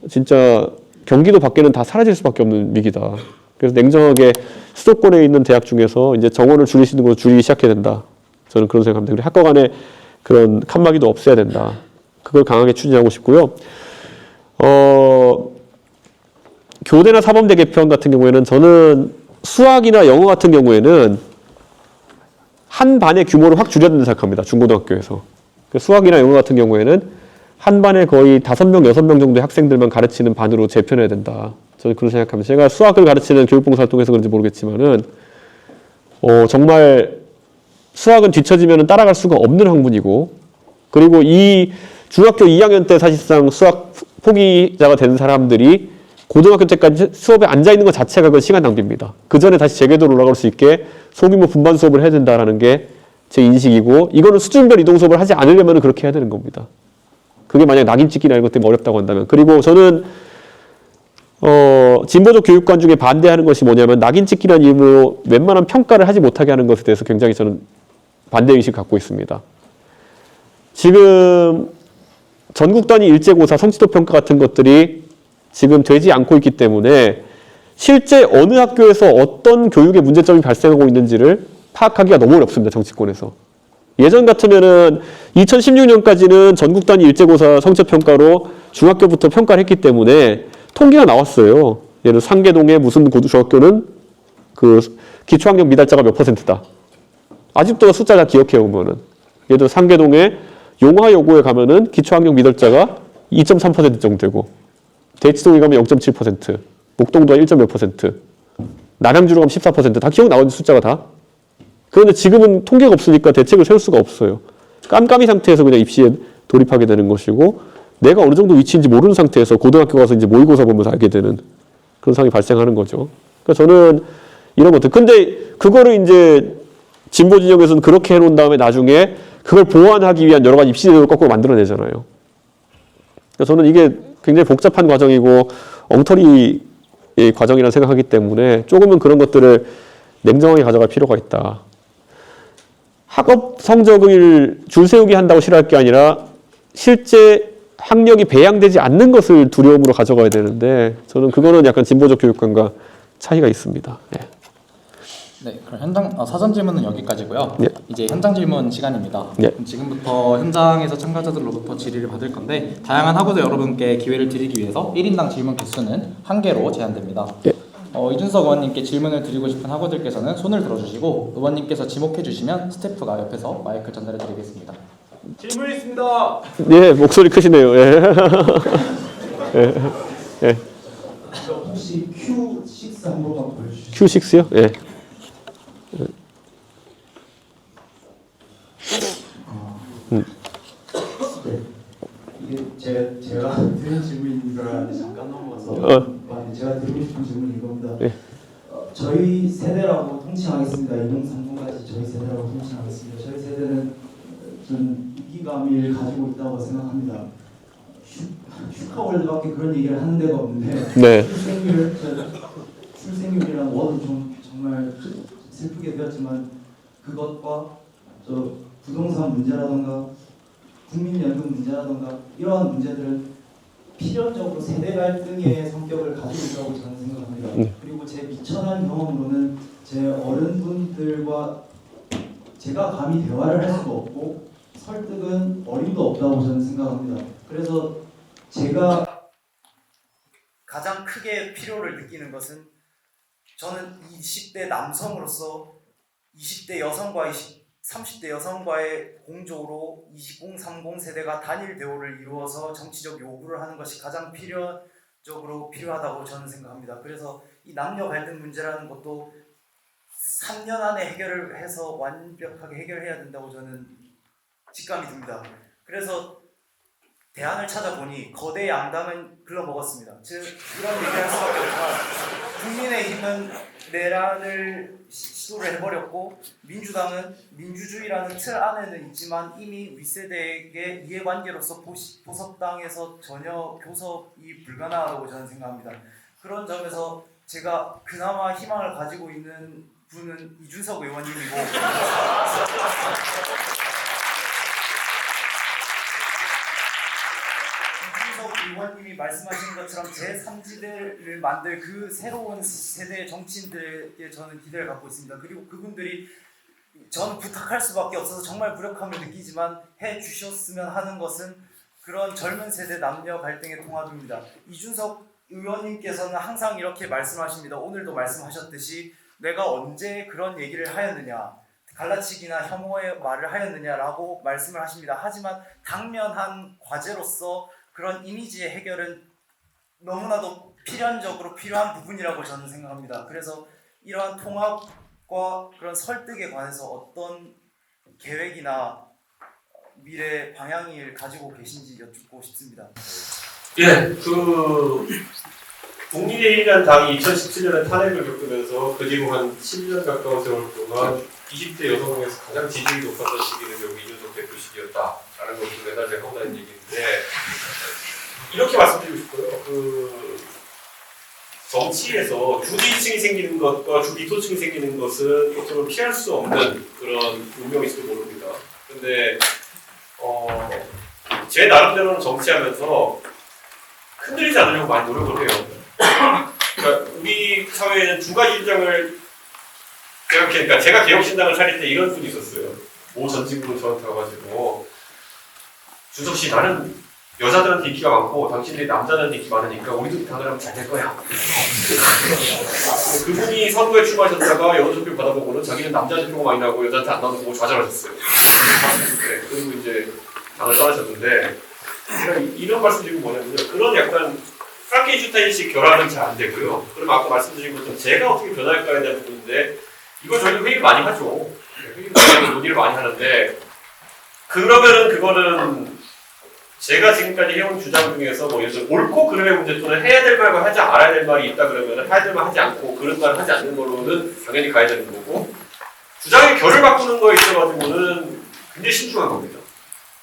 [SPEAKER 2] 진짜 경기도 밖에는 다 사라질 수밖에 없는 위기다. 그래서 냉정하게 수도권에 있는 대학 중에서 이제 정원을 줄이시는 것을 줄이기 시작해야 된다. 저는 그런 생각합니다. 그리고 학과 간에 그런 칸막이도 없애야 된다. 그걸 강하게 추진하고 싶고요. 교대나 사범대 개편 같은 경우에는 저는 수학이나 영어 같은 경우에는 한 반의 규모를 확 줄여야 된다고 생각합니다. 중고등학교에서. 수학이나 영어 같은 경우에는 한 반에 거의 5명, 6명 정도의 학생들만 가르치는 반으로 재편해야 된다. 저는 그런 생각합니다. 제가 수학을 가르치는 교육봉사활동에서 그런지 모르겠지만은, 정말 수학은 뒤처지면 따라갈 수가 없는 학문이고, 그리고 이 중학교 2학년 때 사실상 수학 포기자가 된 사람들이 고등학교 때까지 수업에 앉아있는 것 자체가 그 시간 낭비입니다. 그 전에 다시 제궤도로 올라갈 수 있게 소규모 분반 수업을 해야 된다는 게 제 인식이고, 이거는 수준별 이동 수업을 하지 않으려면 그렇게 해야 되는 겁니다. 그게 만약 낙인 찍기나 이런 것 때문에 어렵다고 한다면. 그리고 저는 진보적 교육관 중에 반대하는 것이 뭐냐면 낙인 찍기라는 이유로 웬만한 평가를 하지 못하게 하는 것에 대해서 굉장히 저는 반대의식을 갖고 있습니다. 지금 전국 단위 일제고사 성취도 평가 같은 것들이 지금 되지 않고 있기 때문에 실제 어느 학교에서 어떤 교육의 문제점이 발생하고 있는지를 파악하기가 너무 어렵습니다. 정치권에서. 예전 같으면은 2016년까지는 전국 단위 일제고사 성적평가로 중학교부터 평가를 했기 때문에 통계가 나왔어요. 예를 들어 상계동의 무슨 중학교는 그 기초학력 미달자가 몇 %다. 아직도 숫자 다 기억해 보면은. 예를 들어 상계동의 용화여고에 가면은 기초학력 미달자가 2.3% 정도 되고, 대치동에 가면 0.7%, 목동도 1.몇 %, 남양주로 가면 14%, 다 기억 나오는 숫자가 다. 그런데 지금은 통계가 없으니까 대책을 세울 수가 없어요. 깜깜이 상태에서 그냥 입시에 돌입하게 되는 것이고, 내가 어느 정도 위치인지 모르는 상태에서 고등학교 가서 이제 모의고사 보면서 알게 되는 그런 상황이 발생하는 거죠. 그러니까 저는 이런 것들. 근데 그거를 이제 진보 진영에서는 그렇게 해놓은 다음에 나중에 그걸 보완하기 위한 여러 가지 입시 제도를 거꾸로 만들어내잖아요. 그러니까 저는 이게 굉장히 복잡한 과정이고 엉터리의 과정이라 생각하기 때문에 조금은 그런 것들을 냉정하게 가져갈 필요가 있다. 학업 성적을 줄 세우게 한다고 싫어할 게 아니라 실제 학력이 배양되지 않는 것을 두려움으로 가져가야 되는데 저는 그거는 약간 진보적 교육관과 차이가 있습니다. 예.
[SPEAKER 1] 네, 그럼 사전 질문은 여기까지고요.
[SPEAKER 2] 예.
[SPEAKER 1] 이제 현장 질문 시간입니다.
[SPEAKER 2] 예.
[SPEAKER 1] 지금부터 현장에서 참가자들로부터 질의를 받을 건데 다양한 학우들 여러분께 기회를 드리기 위해서 1인당 질문 개수는 1개로 제한됩니다.
[SPEAKER 2] 예.
[SPEAKER 1] 이준석 의원님께 질문을 드리고 싶은 학우들께서는 손을 들어주시고 의원님께서 지목해 주시면 스태프가 옆에서 마이크 전달해 드리겠습니다.
[SPEAKER 3] 질문 있습니다.
[SPEAKER 2] 예, 목소리 크시네요. 예. 예. 예.
[SPEAKER 4] 혹시 Q6 한 번만 보여주시죠.
[SPEAKER 2] Q6요? 예.
[SPEAKER 4] 네. 이게 제가 드린 질문인 줄 알았는데 잠깐 넘어가서 제가 드리고 싶은 질문이 이겁니다.
[SPEAKER 2] 예.
[SPEAKER 4] 저희 세대라고 통칭하겠습니다. 2030까지 저희 세대라고 통칭하겠습니다. 저희 세대는 좀 위기감을 가지고 있다고 생각합니다. 슈카월드밖에 그런 얘기를 하는 데가 없는데
[SPEAKER 2] 네.
[SPEAKER 4] 출생률이라는 워드 좀 정말 슬프게 되었지만 그것과 저 부동산 문제라던가 국민연금 문제라던가 이러한 문제들은 필연적으로 세대 갈등의 성격을 가지고 있다고 저는 생각합니다. 그리고 제 미천한 경험으로는 제 어른분들과 제가 감히 대화를 할 수가 없고 설득은 어림도 없다고 저는 생각합니다. 그래서 제가
[SPEAKER 5] 가장 크게 필요를 느끼는 것은 저는 20대 남성으로서 20대 여성과 30대 여성과의 공조로 2030 세대가 단일 대우를 이루어서 정치적 요구를 하는 것이 가장 필요하다고 저는 생각합니다. 그래서 이 남녀 갈등 문제라는 것도 3년 안에 해결을 해서 완벽하게 해결해야 된다고 저는 직감이 듭니다. 그래서 대안을 찾아보니 거대 양당은 글러먹었습니다. 즉 이런 얘기를 할 수밖에 없지만 국민의힘은 내란을 시도를 해버렸고 민주당은 민주주의라는 틀 안에는 있지만 이미 윗세대에게 이해관계로서 보섭당에서 전혀 교섭이 불가능하다고 저는 생각합니다. 그런 점에서 제가 그나마 희망을 가지고 있는 분은 이준석 의원님이고 의원님이 말씀하신 것처럼 제3지대를 만들 그 새로운 세대의 정치인들에게 저는 기대를 갖고 있습니다. 그리고 그분들이 저는 부탁할 수밖에 없어서 정말 무력함을 느끼지만 해주셨으면 하는 것은 그런 젊은 세대 남녀 갈등의 통합입니다. 이준석 의원님께서는 항상 이렇게 말씀하십니다. 오늘도 말씀하셨듯이 내가 언제 그런 얘기를 하였느냐, 갈라치기나 혐오의 말을 하였느냐라고 말씀을 하십니다. 하지만 당면한 과제로서 그런 이미지의 해결은 너무나도 필연적으로 필요한 부분이라고 저는 생각합니다. 그래서 이러한 통합과 그런 설득에 관해서 어떤 계획이나 미래 방향을 가지고 계신지 여쭙고 싶습니다.
[SPEAKER 6] 예, 국민의힘이라는 당이 2017년에 탄핵을 겪으면서 그 뒤로 한 10년 가까운 세월 동안 20대 여성 중에서 가장 지지율이 높았던 시기는 여기 이준석 대표 시기였다라는 것을 맨날 제가 하고 다니는 얘기인데 이렇게 말씀드리고 싶어요. 정치에서 주지층이 생기는 것과 주비토층이 생기는 것은 어쩌면 피할 수 없는 그런 운명일지도 모릅니다. 근데 제 나름대로는 정치하면서 흔들리지 않으려고 많이 노력을 해요. 그러니까 우리 사회에는 두 가지 입장을 제가 개혁신당을 차릴 때 이런 분이 있었어요. 모 전직으로 저한테 와가지고 준석 씨 나는 여자들한테 인기가 많고 당신들이 남자들한테 인기 많으니까 우리도 당하면 잘 될 거야. 그분이 선거에 출마하셨다가 여자 대표 받아보고는 자기는 남자 대표가 많이 나고 여자한테 안 나오고 좌절하셨어요. 네, 그리고 이제 당을 떠나셨는데 제가 이런 말씀드리고 뭐냐면요. 그런 약간 프랑켄슈타인식 결합은 잘 안 되고요. 그럼 아까 말씀드린 것처럼 제가 어떻게 변할까에 대한 부분인데 이거 저희가 회의를 많이 하죠. 회의를 논의를 많이 하는데 그러면은 그거는 제가 지금까지 해온 주장 중에서 뭐 예를 들어 옳고 그름의 문제 또는 해야 될 말과 하지 말아야 될 말이 있다 그러면 해야 될 말 하지 않고 그런 말을 하지 않는 걸로는 당연히 가야 되는 거고 주장의 결을 바꾸는 거에 있어가지고는 굉장히 신중한 겁니다.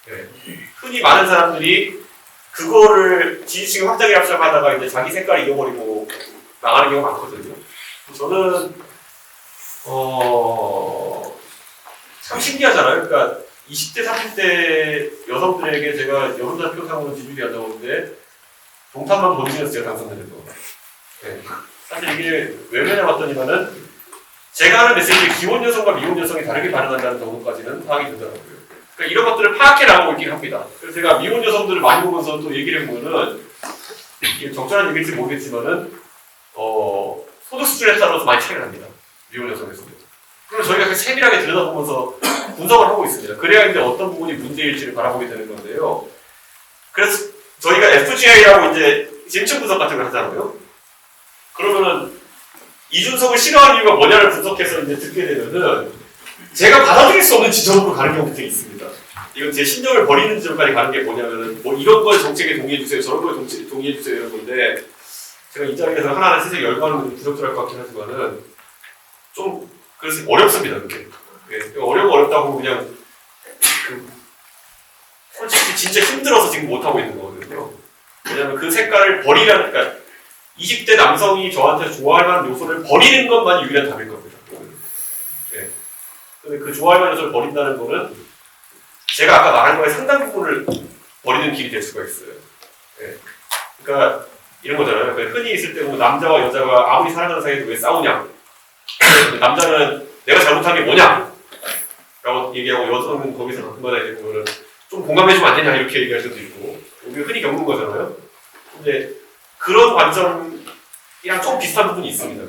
[SPEAKER 6] 네. 흔히 많은 사람들이 그거를 지지층의 확장에 합작하다가 이제 자기 색깔을 잃어버리고 나가는 경우가 많거든요. 저는 참 신기하잖아요. 그러니까 20대, 30대 여성들에게 제가 여론투표상으로 지지율이 안 나오는데 동탄만 본진에서 제가 당선된 거. 네. 사실 이게 왜 그러냐 봤더니만은 제가 하는 메시지에 기혼 여성과 미혼 여성이 다르게 반응한다는 정도까지는 파악이 되더라고요. 그러니까 이런 것들을 파악해 나가고 있긴 합니다. 그래서 제가 미혼 여성들을 많이 보면서 또 얘기를 해보면은 이게 적절한 얘기일지 모르겠지만은 소득 수준에 따라서 많이 차이가 납니다. 미혼 여성에서는. 그래서 저희가 그 세밀하게 들여다보면서 분석을 하고 있습니다. 그래야 이제 어떤 부분이 문제일지를 바라보게 되는 건데요. 그래서 저희가 FGI라고 이제 심층 분석 같은 걸 하잖아요. 그러면은 이준석을 싫어하는 이유가 뭐냐를 분석해서 이제 듣게 되면은 제가 받아들일 수 없는 지점으로 가는 경우도 있습니다. 이건 제 신념을 버리는 지점까지 가는 게 뭐냐면은 뭐 이런 거에 정책에 동의해주세요, 저런 거에 동의해주세요 이런 건데 제가 이 자리에서 하나하나 세세히 열거하는 건 부적절할 것 같긴 하지만은 좀 그래서 어렵습니다 그게. 네, 어렵다고 그냥 솔직히 진짜 힘들어서 지금 못하고 있는 거거든요. 왜냐면 그 색깔을 버리라는, 그러니까 20대 남성이 저한테 좋아할 만한 요소를 버리는 것만 유일한 답일 겁니다. 네. 근데 그 좋아할 만한 요소를 버린다는 거는 제가 아까 말한 거의 상당 부분을 버리는 길이 될 수가 있어요. 네. 그러니까 이런 거잖아요. 그러니까 흔히 있을 때 보면 남자와 여자가 아무리 사랑하는 사이에도 왜 싸우냐. 남자는 내가 잘못한 게 뭐냐 라고 얘기하고 여성은 거기서 그거나 이제 보면은 좀 공감해주면 안 되냐 이렇게 얘기할 수도 있고 우리가 흔히 겪는 거잖아요. 근데 그런 관점이랑 좀 비슷한 부분이 있습니다.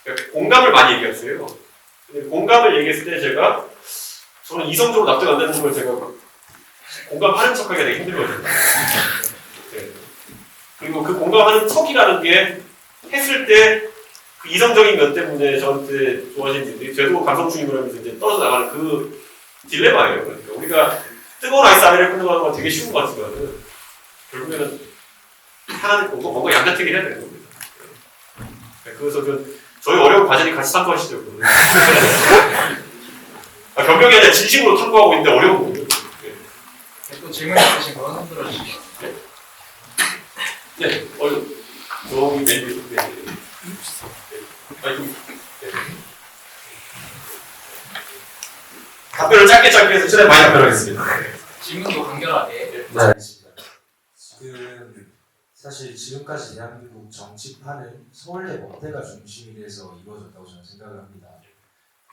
[SPEAKER 6] 그러니까 공감을 많이 얘기하세요. 근데 공감을 얘기했을 때 제가 저는 이성적으로 납득 안 되는 걸 제가 공감하는 척하기가 되게 힘들거든요. 네. 그리고 그 공감하는 척이라는 게 했을 때 그 이성적인 면 때문에 저한테 좋아하시는 분들이 저도 감성주의를 하면서 이제 떨어져 나가는 그 딜레마예요. 그러니까 우리가 뜨거운 아이스 아메리카노를 끊어가는 건 되게 쉬운 것 같지만 결국에는 하나는 뭔가 양자택일 해야 되는 겁니다. 네. 그래서 저희 어려운 과제니 같이 참고하시죠. 변명이 아니라 진심으로 탐구하고 있는데 어려운 거예요. 네.
[SPEAKER 1] 또 질문 있으신 거 손 들어주시죠.
[SPEAKER 6] 네, 저기 맨 뒤에 답변을 짧게 해서 최대한 많이 답변하겠습니다.
[SPEAKER 1] 질문도 간결하게.
[SPEAKER 7] 네, 알겠습니다. 지금 사실 지금까지 대한민국 정치판은 서울대 법대가 중심이 돼서 이루어졌다고 저는 생각을 합니다.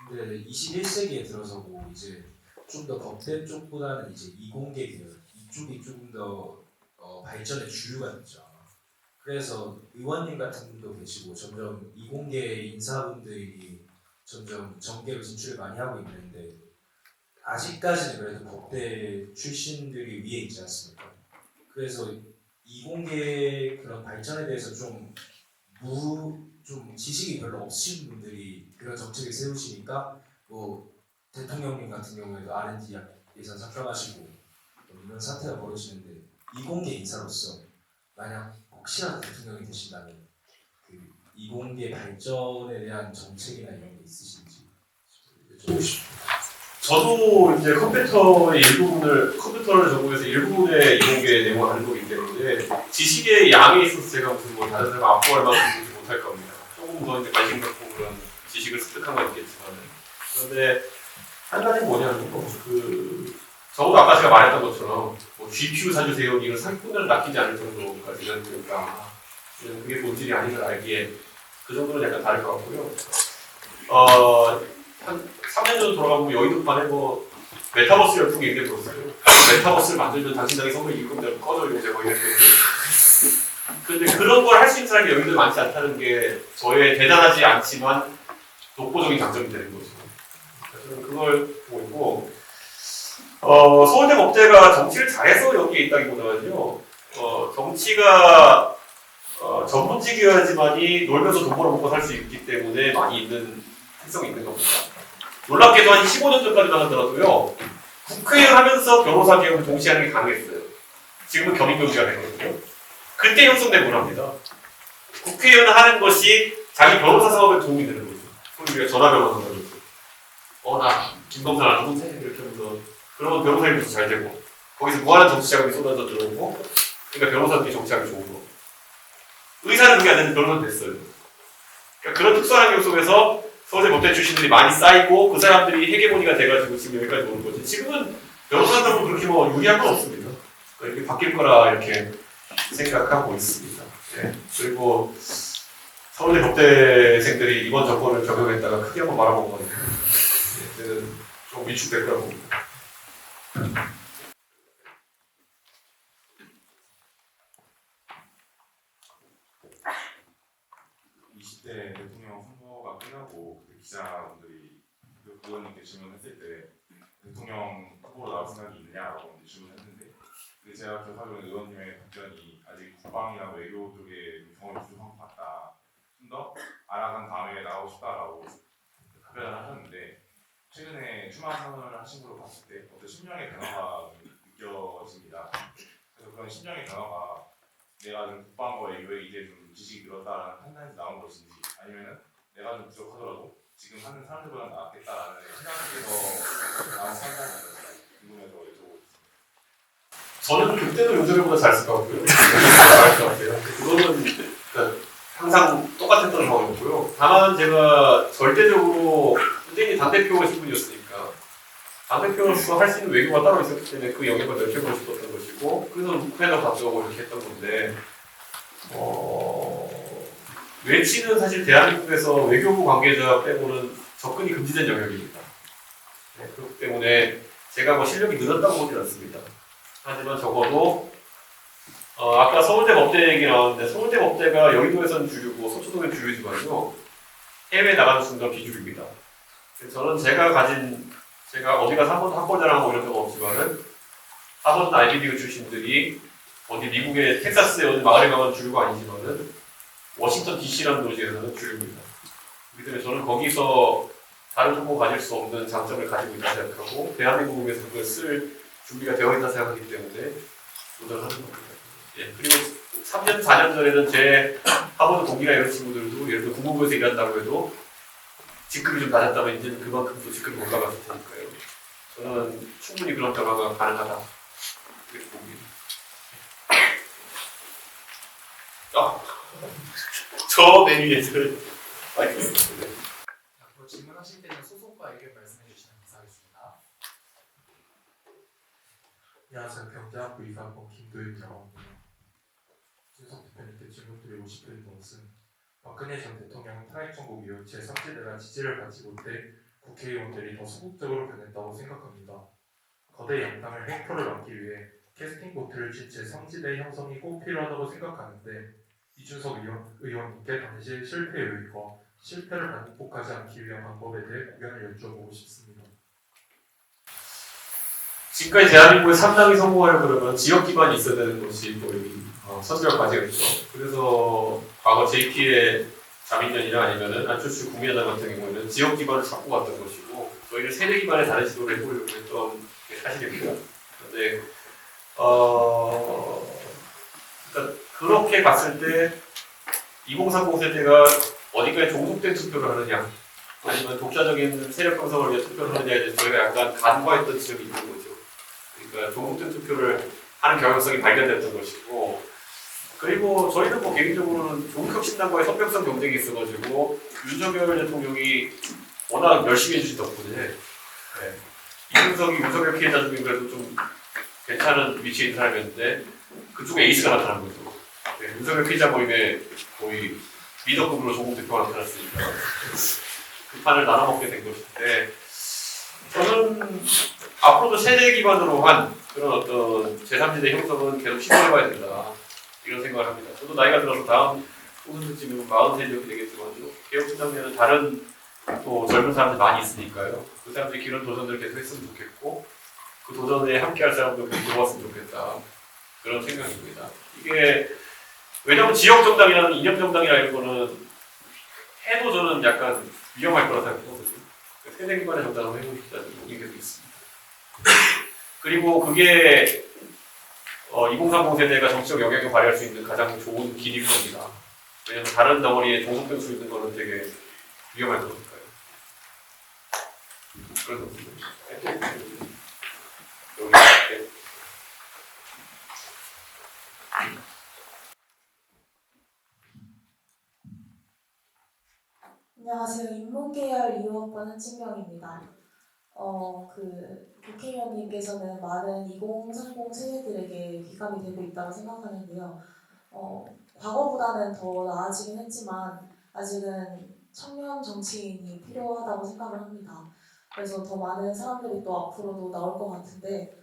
[SPEAKER 7] 근데 21세기에 들어서고 이제 좀 더 법대 쪽보다는 이제 이공계 계열 이쪽이 조금 더 발전의 주류가 됐죠. 그래서 의원님 같은 분도 계시고 점점 이공계 인사분들이 점점 정계로 진출을 많이 하고 있는데 아직까지는 그래도 법대 출신들이 위에 있지 않습니까? 그래서 이공계 그런 발전에 대해서 좀 지식이 별로 없으신 분들이 그런 정책을 세우시니까 뭐 대통령님 같은 경우에도 R&D 예산 삭감하시고 이런 사태가 벌어지는데 이공계 인사로서 만약 혹시라도 대통령이 되신다면 그 이공계 발전에 대한 정책이나 이런 게 있으신지 여쭤보고 싶습니다.
[SPEAKER 6] 저도 이제 컴퓨터를 전공해서 일부분의 이공계 내용을 아는 거기 때문에 지식의 양에 있어서 제가 무슨 뭐 다른 사람 앞으로 얼마나 보지 못할 겁니다. 조금 더 이제 관심 갖고 그런 지식을 습득한 건 있겠지만 그런데 한 가지 뭐냐면 적어도 아까 제가 말했던 것처럼 뭐 GPU 사주세요 이런 상품을 낚이지 않을 정도까지는 그러니까 그게 본질이 아닌 걸 알기에 그 정도는 약간 다를 것 같고요. 한 3년 전으로 돌아가보면 여의도판에 뭐 메타버스 열풍이 얘기해 들었어요. 메타버스를 만들면 당신당이 선거 이길 겁니다. 꺼져 이제 뭐 이랬거든요. 근데 그런 걸 할 수 있는 사람이 여기도 많지 않다는 게 저의 대단하지 않지만 독보적인 장점이 되는 거죠. 저는 그걸 보고 있고 서울대 법대가 정치를 잘해서 여기에 있다기보다는요. 정치가 전문직이어야지만이 놀면서 돈 벌어먹고 살 수 있기 때문에 많이 있는 특성이 있는 겁니다. 놀랍게도 한 15년 전까지만 하더라도요. 국회의원 하면서 변호사 개혁을 동시에 하는 게 가능했어요. 지금은 겸임교지가 되거든요. 그때 형성된 문화입니다. 국회의원 하는 것이 자기 변호사 사업에 도움이 되는 거죠. 소위 우리가 전화 변호사라고 그러죠. 나 김범사랑 누구세? 이렇게 하면서 그러면 변호사님도 잘 되고 거기서 무한한 정치 자금이 쏟아져 들어오고 그러니까 변호사들이 정치하기 좋은 거. 의사는 그게 안 되는데 변호사는 됐어요. 그러니까 그런 특수한 환경 속에서 서울대 법대 출신들이 많이 쌓이고 그 사람들이 헤게모니가 돼가지고 지금 여기까지 오는 거지. 지금은 변호사들은 그렇게 뭐 유리한 건 없습니다. 이렇게 바뀔 거라 이렇게 생각하고 있습니다. 네. 그리고 서울대 법대생들이 이번 정권을 적용했다가 크게 한번 말아본 건데 네, 좀 위축될 거라고 봅니다.
[SPEAKER 8] 20대 대통령 선거가 끝나고 그 기자분들이 그 의원님께 질문했을 때 대통령 후보로 나올 생각이 있느냐라고 이제 질문했는데 근데 제가 기억하기로는 의원님의 답변이 아직 국방이나 외교 쪽에 경험이 부족한 것 같다. 좀 더 알아간 다음에 나가고 싶다라고 답변을 하셨는데 최근에 출마 선언을 하신 걸로 봤을 때 어떤 심령의 변화가 느껴집니다. 그래서 그런 심령의 변화가 내가 좀 국방과 외교에 이제 좀 지식이 늘었다라는 판단에서 나온 것인지 아니면은 내가 좀 부족하더라도 지금 하는 사람들보다 낫겠다라는 생각에서 나온 판단인지 궁금해서 여쭤보겠습니다.
[SPEAKER 6] 저는 그때도 요즘보다 잘 쓸 것 같고요. 잘할 것 같아요. 그거는 그러니까 항상 똑같았던 경험이었고요. 다만 제가 절대적으로 선생님이 당대표이신 분이었으니까 당대표로서 할 수 있는 외교가 따로 있었기 때문에 그 영역을 넓혀보고 싶었던 것이고 그래서 우크라이나 가져오고 이렇게 했던 건데 외치는 사실 대한민국에서 외교부 관계자 빼고는 접근이 금지된 영역입니다. 네, 그렇기 때문에 제가 뭐 실력이 늘었다고 보진 않습니다. 하지만 적어도 아까 서울대 법대 얘기 나왔는데 서울대 법대가 여의도에서는 주류고 서초동은 주류지만요 해외 나가는 순간 비주류입니다. 저는 제가 어디 가서 한 번도 학벌자랑하고 이런 적 없지만은 하버드 아이비리그 출신들이 어디 미국의 텍사스에 어디 마을에 가면 주류가 아니지만은 워싱턴 DC라는 도시에서는 주류입니다. 그렇기 때문에 저는 거기서 다른 정보가 가질 수 없는 장점을 가지고 있다 생각하고 대한민국에서 그걸 쓸 준비가 되어 있다 생각하기 때문에 도전하는 겁니다. 예, 그리고 3년, 4년 전에는 제 하버드 동기나 이런 친구들도 예를 들어 국무부에서 일한다고 해도 직급이 좀 낮았다면 이제는 그만큼 또 직급이 올라갔을 테니까요. 저는 충분히 그런 변화가 가능하다. 이렇게 봅니다. 저 메뉴에서는
[SPEAKER 9] 앞으로 질문하실 때는 소속과 의견 말씀해 주시면 감사하겠습니다.
[SPEAKER 7] 안녕하세요. 경제학부 이사학번 김도윤이라고 합니다. 준석 대표님께 질문드리고 싶은 것은 박근혜 전 대통령 탄핵정국 이후 제3지대가 지지를 받지 못해 국회의원들이 더 소극적으로 변했다고 생각합니다. 거대 양당을 횡포를 막기 위해 캐스팅 보트를 친 제3지대 형성이 꼭 필요하다고 생각하는데 이준석 의원님께 당시 실패 요인과 실패를 반복하지 않기 위한 방법에 대해 의견을 여쭤보고 싶습니다.
[SPEAKER 6] 지금까지 대한민국의 3당이 성공하려고 그러면 지역 기반이 있어야 되는 것이 거의 선별 과제였죠. 그래서 과거 JT의 자민련이나 아니면은 안철수 국민의당 같은 경우에는 지역 기반을 잡고 갔던 것이고 저희는 세대 기반의 다른 시도를 해보려고 했던 게 사실입니다. 그런데 그러니까 그렇게 갔을 때 2030 세대가 어디까지 종속된 투표를 하느냐 아니면 독자적인 세력 형성을 위해 투표를 하느냐에 대해서 저희가 약간 간과했던 지점이 있는 거죠. 그러니까 종속된 투표를 하는 경향성이 발견됐던 것이고 그리고 저희는 뭐 개인적으로는 종북혁신당과의 선명성 경쟁이 있어가지고 윤석열 대통령이 워낙 열심히 해주신 덕분에 네. 이준석이 윤석열 피해자 중에 그래도 좀 괜찮은 위치에 있는 사람이었는데 그쪽에 에이스가 나타난 거죠. 네. 윤석열 피해자 모임에 거의 리더급으로 조국 대표가 나타났으니까 그 판을 나눠먹게 된 것인데 저는 앞으로도 세대 기반으로 한 그런 어떤 제3지대 형성은 계속 시도해봐야 된다 이런 생각을 합니다. 저도 나이가 들어서 다음 총선쯤이면 43 정도 되겠지만 개혁신당에는 다른 또 젊은 사람들 많이 있으니까요. 그 사람들이 이런 도전을 계속 했으면 좋겠고 그 도전에 함께할 사람도 계속 들어왔으면 좋겠다 그런 생각입니다. 이게 왜냐하면 지역 정당이라는 이념 정당이라 이런 거는 해도 저는 약간 위험할 거라 생각하거든요. 세대 기반의 정당을 해보고 싶다는 의견도 있습니다. 그리고 그게 2030 세대가 정치적 영향을 발휘할 수 있는 가장 좋은 길일 겁니다. 왜냐하면 다른 덩어리에 종속될 수 있는 거는 되게 위험할 거니까요. 그래서
[SPEAKER 10] 안녕하세요. 인문계열 2호학번 한진경입니다. 국회의원님께서는 많은 2030 세대들에게 귀감이 되고 있다고 생각하는데요. 과거보다는 더 나아지긴 했지만 아직은 청년 정치인이 필요하다고 생각을 합니다. 그래서 더 많은 사람들이 또 앞으로도 나올 것 같은데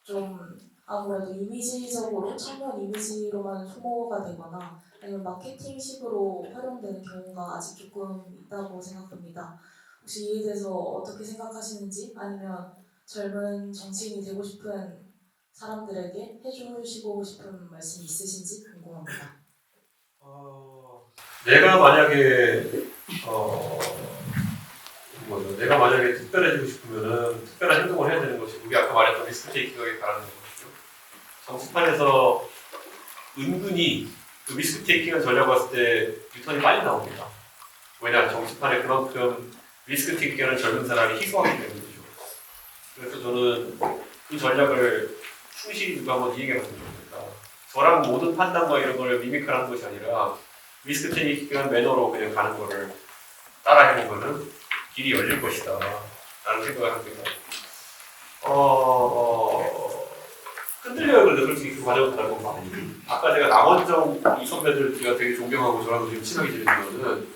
[SPEAKER 10] 좀 아무래도 이미지적으로 청년 이미지로만 소모가 되거나 아니면 마케팅식으로 활용되는 경우가 아직 조금 있다고 생각합니다. 혹시 이에 대해서 어떻게 생각하시는지 아니면 젊은 정치인이 되고 싶은 사람들에게 해주시고 싶은 말씀이 있으신지 궁금합니다.
[SPEAKER 6] 내가 만약에 내가 만약에 특별해지고 싶으면은 특별한 행동을 해야 되는 것이 우리 아까 말했던 리스크 테이킹에 가라는 것이죠. 정치판에서 은근히 그 리스크 테이킹을 전략을 봤을 때 리턴이 빨리 나옵니다. 왜냐, 정치판에 그만큼 리스크 테이킹하는 젊은 사람이 희소하기 때문이죠. 그래서 저는 그 전략을 충실히 누가 한번 이행해 봤으면 좋겠다. 저랑 모든 판단과 이런 걸 미믹하는 것이 아니라 리스크 테이킹한 매너로 그냥 가는 거를 따라 해보면은 길이 열릴 것이다 라는 생각을 합니다. 흔들려요. 그래도 솔직히 그 과정을 다른 건 많이. 아까 제가 남원정 이 선배들 제가 되게 존경하고 저랑도 되게 친하게 지내는 거는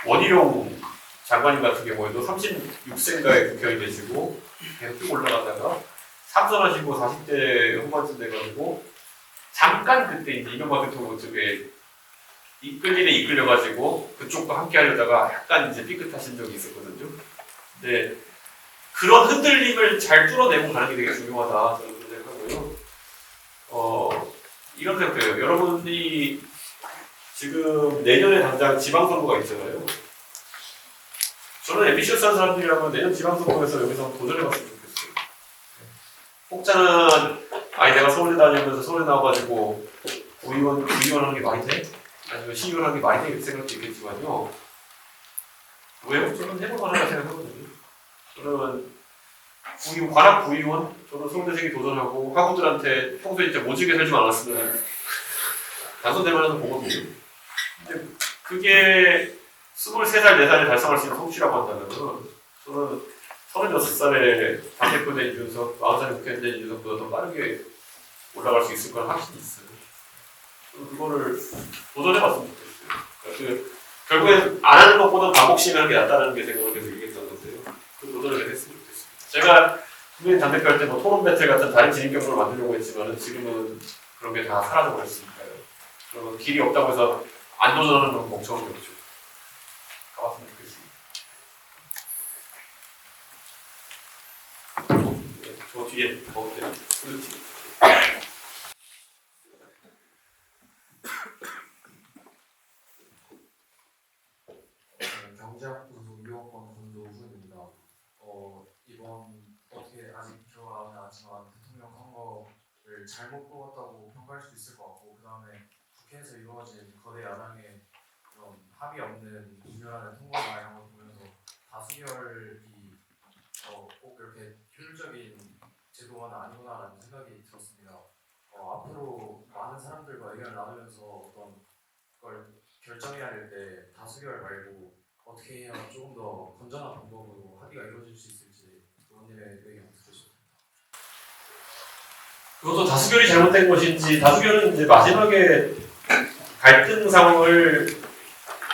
[SPEAKER 6] 원희룡 장관님 같은 경우에도 36세인가에 국회의원이 되시고 계속 쭉 올라가다가 삼선하시고 40대 후반쯤 돼가지고 잠깐 그때 이제 이명박 대통령 쪽에 이끌려가지고 그쪽도 함께 하려다가 약간 이제 삐끗하신 적이 있었거든요. 근데 그런 흔들림을 잘 뚫어내고 가는 게 되게 중요하다 저는 그런 생각하고요. 이런 생각해요. 여러분이 지금 내년에 당장 지방선거가 있잖아요. 저는 앰비셔스한 사람들이라면 내년 지방선거에서 여기서 도전해봤으면 좋겠어요. 혹자는 내가 서울대 다니면서 서울대 나와가지고 구의원 하는 게 말이 돼? 아니면 시의원 하는 게 말이 돼? 생각도 있겠지만요. 왜요? 저는 해볼만하다 생각하거든요. 저는 관악 구의원, 저는 서울대생이 도전하고 학우들한테 평소에 진짜 모지게 살지 않았으면 당선될 만한 보거든요. 근데 그게 23살, 4살에 달성할 수 있는 성취라고 한다면 저는 36살에 당대표 된 이준석, 40살에 국회의원 된 이준석보다 더 빠르게 올라갈 수 있을 거란 확신이 있어요. 저는 그거를 도전해봤으면 좋겠어요. 결국엔 안 하는 것보다 반복 시행하는 게 낫다는 게 생각을 계속 얘기했던 건데요. 그 도전을 했으면 좋겠습니다. 제가 국민의힘 당대표 할 때 뭐 토론 배틀 같은 다른 진입 경로를 만들려고 했지만 지금은 그런 게 다 사라져버렸으니까요. 그러면 길이 없다고 해서 안 도전하는 건 멍청한 게 없죠. 가봤으면 좋겠습니다. 네, 저 뒤에 먹을게요.
[SPEAKER 7] 경제학부 2학번 권도훈입니다. 이번 어떻게 아직 들어가진 않지만 대통령 선거를 잘못 뽑았다고 평가할 수도 있을 것 같고, 그 다음에 국회에서 이루어진 거대 야당의 그런 합의 없는 이준하는 통과나 이런 걸 보면서 다수결이 꼭 그렇게 효율적인 제도만은 아니구나라는 생각이 들었습니다. 앞으로 많은 사람들과 의견을 나누면서 어떤 걸 결정해야 될 때 다수결 말고 어떻게 해야 조금 더 건전한 방법으로 합의가 이루어질 수 있을지 의원님의 의견을 듣고 싶습니다.
[SPEAKER 6] 그것도 다수결이 잘못된 것인지, 다수결은 이제 마지막에 갈등 상황을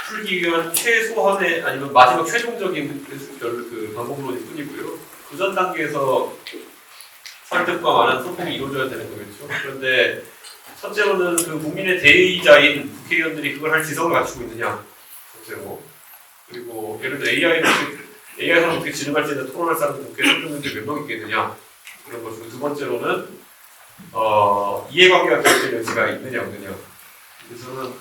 [SPEAKER 6] 풀기 위한 최소한의 아니면 마지막 최종적인 그 방법론일 뿐이고요. 그 전 단계에서 설득과 많은 소통이 이루어져야 되는 거겠죠. 그런데 첫째로는 그 국민의 대의자인 국회의원들이 그걸 할 지성을 갖추고 있느냐, 첫째로. 그리고 예를 들어 AI를 어떻게 진행할지는 토론할 사람은 국회 설득문제 몇 명 있겠느냐, 그런 것이고, 두 번째로는 이해관계가 결정될 여지가 있느냐 없느냐. 그래서 저는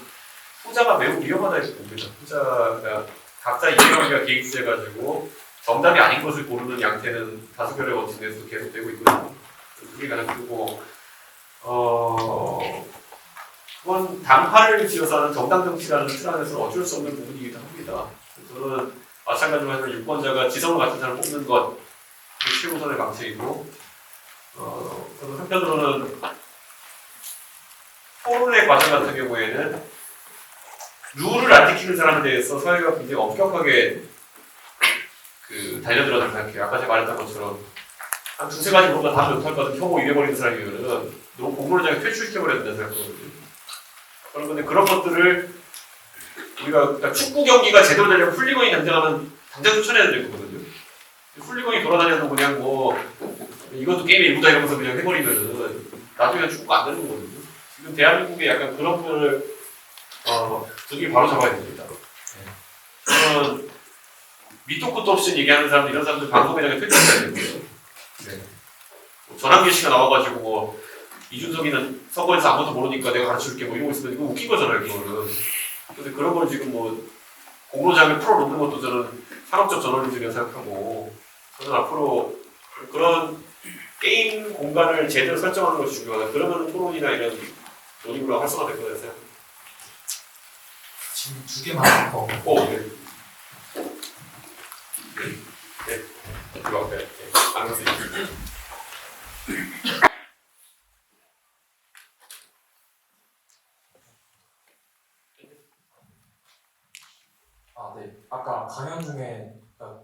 [SPEAKER 6] 후자가 매우 위험하다 이렇게 봅니다. 후자가 각자 이해관계가 개입돼가지고 정답이 아닌 것을 고르는 양태는 다수결의 원칙에서 계속되고 있거든요. 그게 가장 크고, 그건 당파를 지어서 하는 정당 정치라는 틀 안에서 어쩔 수 없는 부분이기도 합니다. 저는 마찬가지로 하지만 유권자가 지성을 갖춘 사람을 뽑는 것, 그게 최우선의 방책이고, 저는 한편으로는 토론의 과정 같은 경우에는 룰을 안 지키는 사람에 대해서 사회가 굉장히 엄격하게 달려들어야 생각해요. 아까 제가 말했던 것처럼 한 두세 가지 뭔가 다 못할 것 같은 혐오 잃어버리는 사람이면은 너무 공론장에 퇴출시켜버려야 된다는 생각하거든요. 그런데 그런 것들을 우리가 그러니까 축구 경기가 제대로 되려면 훌리건이 당장 추천해야 되는 거거든요. 훌리건이 돌아다녀도 그냥 뭐 이것도 게임의 일부다 이러면서 그냥 해버리면은 나중에 축구가 안 되는 거거든요. 지금 대한민국에 약간 그런 부분을 분위기 바로 잡아야 됩니다. 저는 밑도 끝도 없이 얘기하는 사람들 이런 사람들 방송회장에 퇴출해야 되고요. 전환기 씨가 나와가지고 뭐 이준석이는 선거에서 아무것도 모르니까 내가 가르쳐줄게 뭐 이러고 있으면 이거 웃긴 거잖아요, 그거는. 근데 그런 걸 지금 뭐 공로장에 풀어놓는 것도 저는 상업적 저널리즘이라고 생각하고 저는 앞으로 그런 게임 공간을 제대로 설정하는 것이 중요하다. 그러면 토론이나 이런 논의가 활성화될 거라고 생각합니다.
[SPEAKER 9] 지금 2개만 더.
[SPEAKER 6] 네. 네. 그 앞에. 네. 안녕하세요.
[SPEAKER 7] 네. 아까 강연 중에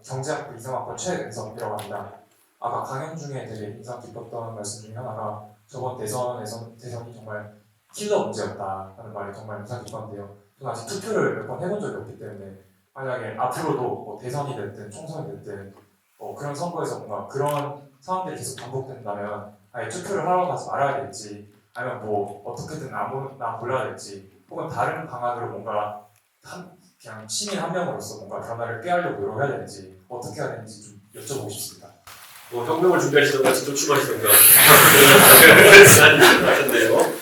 [SPEAKER 7] 경제학부 이상학번 최은섭이라고 합니다. 아까 강연 중에 되게 인상 깊었던 말씀 중에 하나가 저번 대선이 정말 킬러 문제였다는 말이 정말 인상 깊었는데요. 저는 아직 투표를 몇 번 해본 적이 없기 때문에 만약에 앞으로도 뭐 대선이 됐든 총선이 됐든 그런 선거에서 뭔가 그런 상황들이 계속 반복된다면 아예 투표를 하러 가지 말아야 될지 아니면 뭐 어떻게든 아무나 골라야 될지 혹은 다른 방안으로 뭔가 그냥 시민 한 명으로서 뭔가 변화를 꾀하려고 노력해야 되는지 어떻게 해야 되는지 좀 여쭤보고 싶습니다.
[SPEAKER 6] 뭐 혁명을 준비하시던가 직접 출마하시던가 하셨네요.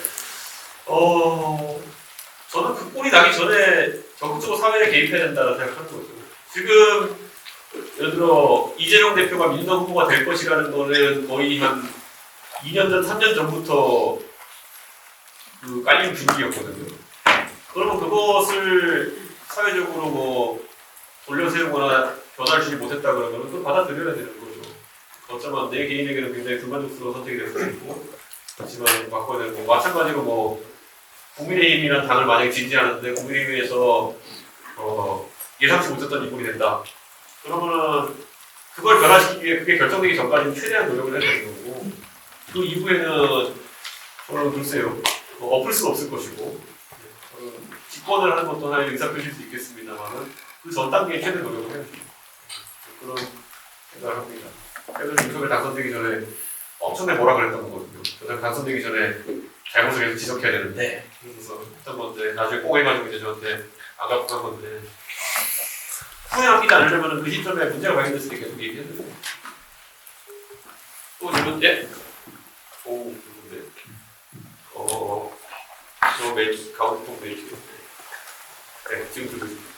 [SPEAKER 6] 저는 그 꼴이 나기 전에 적극적으로 사회에 개입해야 된다고 생각하는 거죠. 지금 예를 들어 이재명 대표가 민주당 후보가 될 것이라는 거는 거의 한 2년 전, 3년 전부터 그 깔린 분위기였거든요. 그러면 그것을 사회적으로 뭐 돌려세우거나 변화를 주지 못했다 그러면 그걸 받아들여야 되는 거죠. 어쩌면 내 개인에게는 굉장히 불만족스러운 선택이 될 수도 있고 하지만 바꿔야 되고 마찬가지로 뭐 국민의힘이라는 당을 만약에 지지하는데 국민의힘에서 예상치 못했던 인물이 된다. 그러면은 그걸 변화시키기 위해 그게 결정되기 전까지는 최대한 노력을 해야 되는 거고 그 이후에는 저는 글쎄요 엎을 수는 없을 것이고 집권을 하는 것도 하나의 의사표시일 수 있겠습니다만은 그 전 단계에 최대 노력을 해야죠. 그런 생각을 합니다. 그래서 윤석열 당선되기 전에 엄청나게 뭐라 그랬던 거거든요. 저는 당선되기 전에 잘못을 계속 지적해야 되는데 그래서 했던 건데 나중에 꽁해가지고 이제 저한테 아깝한 건데 후회 남기지 않으려면 그 시점에 문제가 발견됐을 때 계속 얘기해야 되고 또 질문 누군데? 저 메이트 가운데 통 메이트 네 지금 들고 있습니다.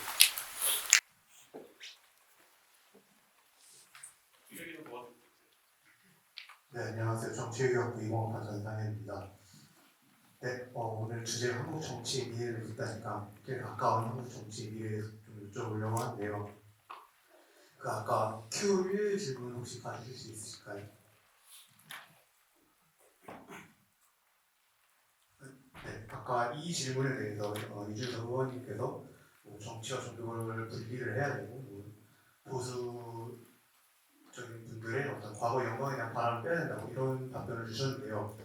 [SPEAKER 11] 네, 안녕하세요. 정치외교학부 이공학과 전상현입니다. 네, 오늘 주제가 한국 정치의 미래를 묻다니까 되게 가까운 한국 정치의 미래에 좀 여쭤보려고 하는데요. 그 아까 Q1 질문 혹시 가주실 수 있으실까요? 네, 아까 이 질문에 대해서 이준석 의원님께서 뭐 정치와 종교를 분리를 해야 되고 뭐 보수적인 분들의 어떤 과거 영광에 대한 바람을 빼야 된다고 이런 답변을 주셨는데요.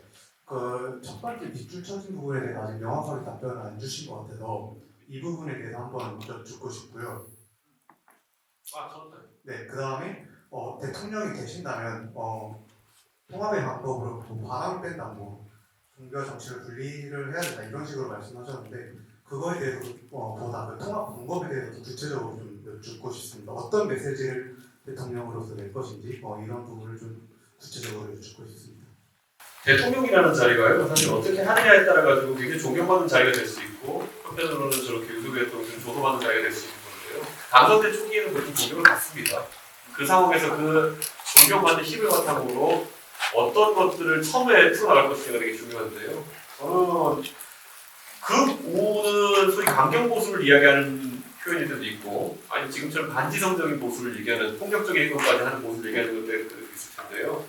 [SPEAKER 11] 그 첫 번째 밑줄 쳐진 부분에 대해서 아직 명확하게 답변을 안 주신 것 같아서 이 부분에 대해서 한번 여쭙고 싶고요. 네, 그 다음에 대통령이 되신다면 통합의 방법으로 뭐 바람을 뺀다, 뭐 종교와 정치를 분리를 해야 된다 이런 식으로 말씀하셨는데 그거에 대해서 보다 그 통합 방법에 대해서 구체적으로 좀 여쭙고 싶습니다. 어떤 메시지를 대통령으로서 낼 것인지 이런 부분을 좀 구체적으로 여쭙고 싶습니다.
[SPEAKER 6] 대통령이라는 자리가요 사실 어떻게 하느냐에 따라 가지고 굉장히 존경받는 자리가 될 수 있고 한편으로는 저렇게 윤석열 대통령이 조소받는 자리가 될 수 있는 건데요. 당선된 초기에는 그렇게 존경을 받습니다. 그 상황에서 그 존경받는 힘을 바탕으로 어떤 것들을 처음에 풀어나갈 것인지가 되게 중요한데요. 저는 극우는 소위 강경보수를 이야기하는 표현일 때도 있고 아니면 지금처럼 반지성적인 보수를 얘기하는 폭력적인 행동까지 하는 보수를 얘기하는 것도 있을 텐데요.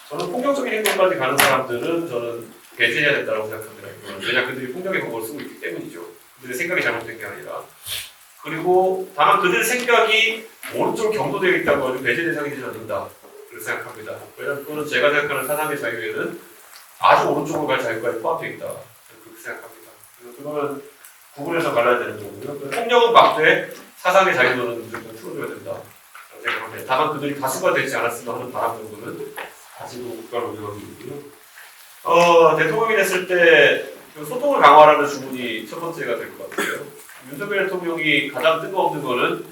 [SPEAKER 6] 저는 폭력적인 행동까지 가는 사람들은 저는 배제해야 된다고 생각합니다. 왜냐 그들이 폭력의 방법을 쓰고 있기 때문이죠. 그들의 생각이 잘못된 게 아니라. 그리고 다만 그들 생각이 오른쪽으로 경도되어 있다고 하면 배제 대상이 되지 않는다. 그렇게 생각합니다. 왜냐하면 그거는 제가 생각하는 사상의 자유에는 아주 오른쪽으로 갈 자유까지 포함되어 있다. 그렇게 생각합니다. 그래서 그거는 구분해서 갈라야 되는 거고요. 폭력은 막되 사상의 자유는 무조건 풀어줘야 된다. 생각합니다. 다만 그들이 다수가 되지 않았으면 하는 바람 정도는 가지고 국가를 운영하고 있고요. 대통령이 됐을 때 소통을 강화하라는 주문이 첫 번째가 될 것 같아요. 윤석열 대통령이 가장 뜬금없는 거는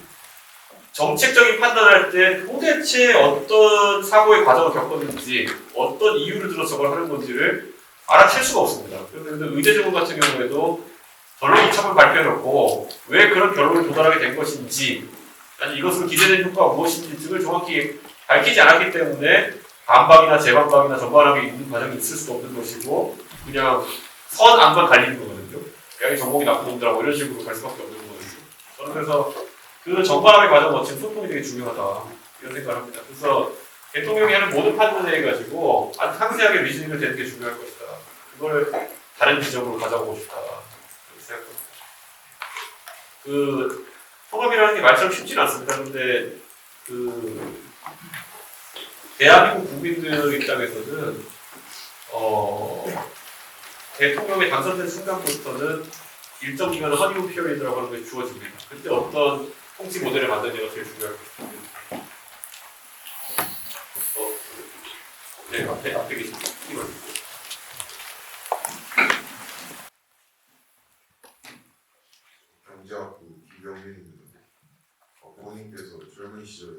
[SPEAKER 6] 정책적인 판단할 때 도대체 어떤 사고의 과정을 겪었는지 어떤 이유를 들어서 저걸 하는 건지를 알아챌 수가 없습니다. 그런데 의제조문 같은 경우에도 결론 이참을 발표해놓고 왜 그런 결론을 도달하게 된 것인지 아니 이것으로 기대된 효과가 무엇인지 등을 정확히 밝히지 않았기 때문에 반박이나 재반박이나 전반하게 있는 과정이 있을 수도 없는 것이고 그냥 선악만 갈리는 거거든요. 여기 정복이 나쁜 놈들하고 이런 식으로 갈 수밖에 없는 거거든요. 저는 그래서 그 전반함의 과정 거친 소통이 되게 중요하다 이런 생각을 합니다. 그래서 대통령이 하는 모든 판단에 가지고 아주 상세하게 리즈닝을 되는 게 중요할 것이다. 그걸 다른 지점으로 가져오고 싶다 이렇게 생각합니다. 그 통합이라는 게 말처럼 쉽지는 않습니다. 그런데 그 대한민국 국민들 입장에서는 대통령이 당선된 순간부터는 일정 기간 허니문 피어리드라고 하는 것이 주어집니다. 그때 어떤 통치 모델을 만드느냐가 제일 중요할 것입니다. 네, 앞에 계신 분이
[SPEAKER 8] 경제학부 김병민입니다. 본인께서 젊은 시절에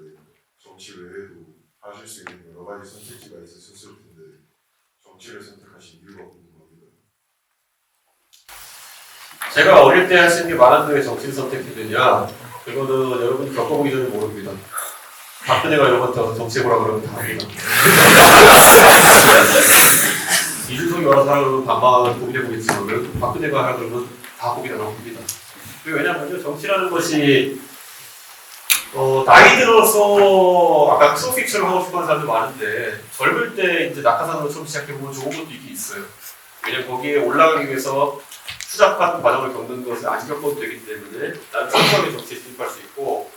[SPEAKER 8] 정치 외에도 하실 수 있는 여러 가지 선택지가 있으셨을 텐데 정치를 선택하신 이유가 궁금합니다.
[SPEAKER 6] 제가 어릴 때 할 수 있는 게 많은데 왜 정치를 선택했느냐? 그거는 여러분이 겪어보기 전에 모릅니다. 박근혜가 이런 것도 정치해보라 그러면 다 합니다. 이준석이 와서 하라 그러면 반반 고민해보겠지만 박근혜가 하라 그러면 다 고민 안 하고 합니다. 왜냐하면 정치라는 것이 나이 들어서 아까 크로스핏처럼 하고 싶어하는 사람들 많은데 젊을 때 이제 낙하산으로 처음 시작해보면 좋은 것도 있긴 있어요. 왜냐면 거기에 올라가기 위해서 추잡한 과정을 겪는 것을 안 겪어도 되기 때문에 나는 순수하게 정치에 진입할 수 있고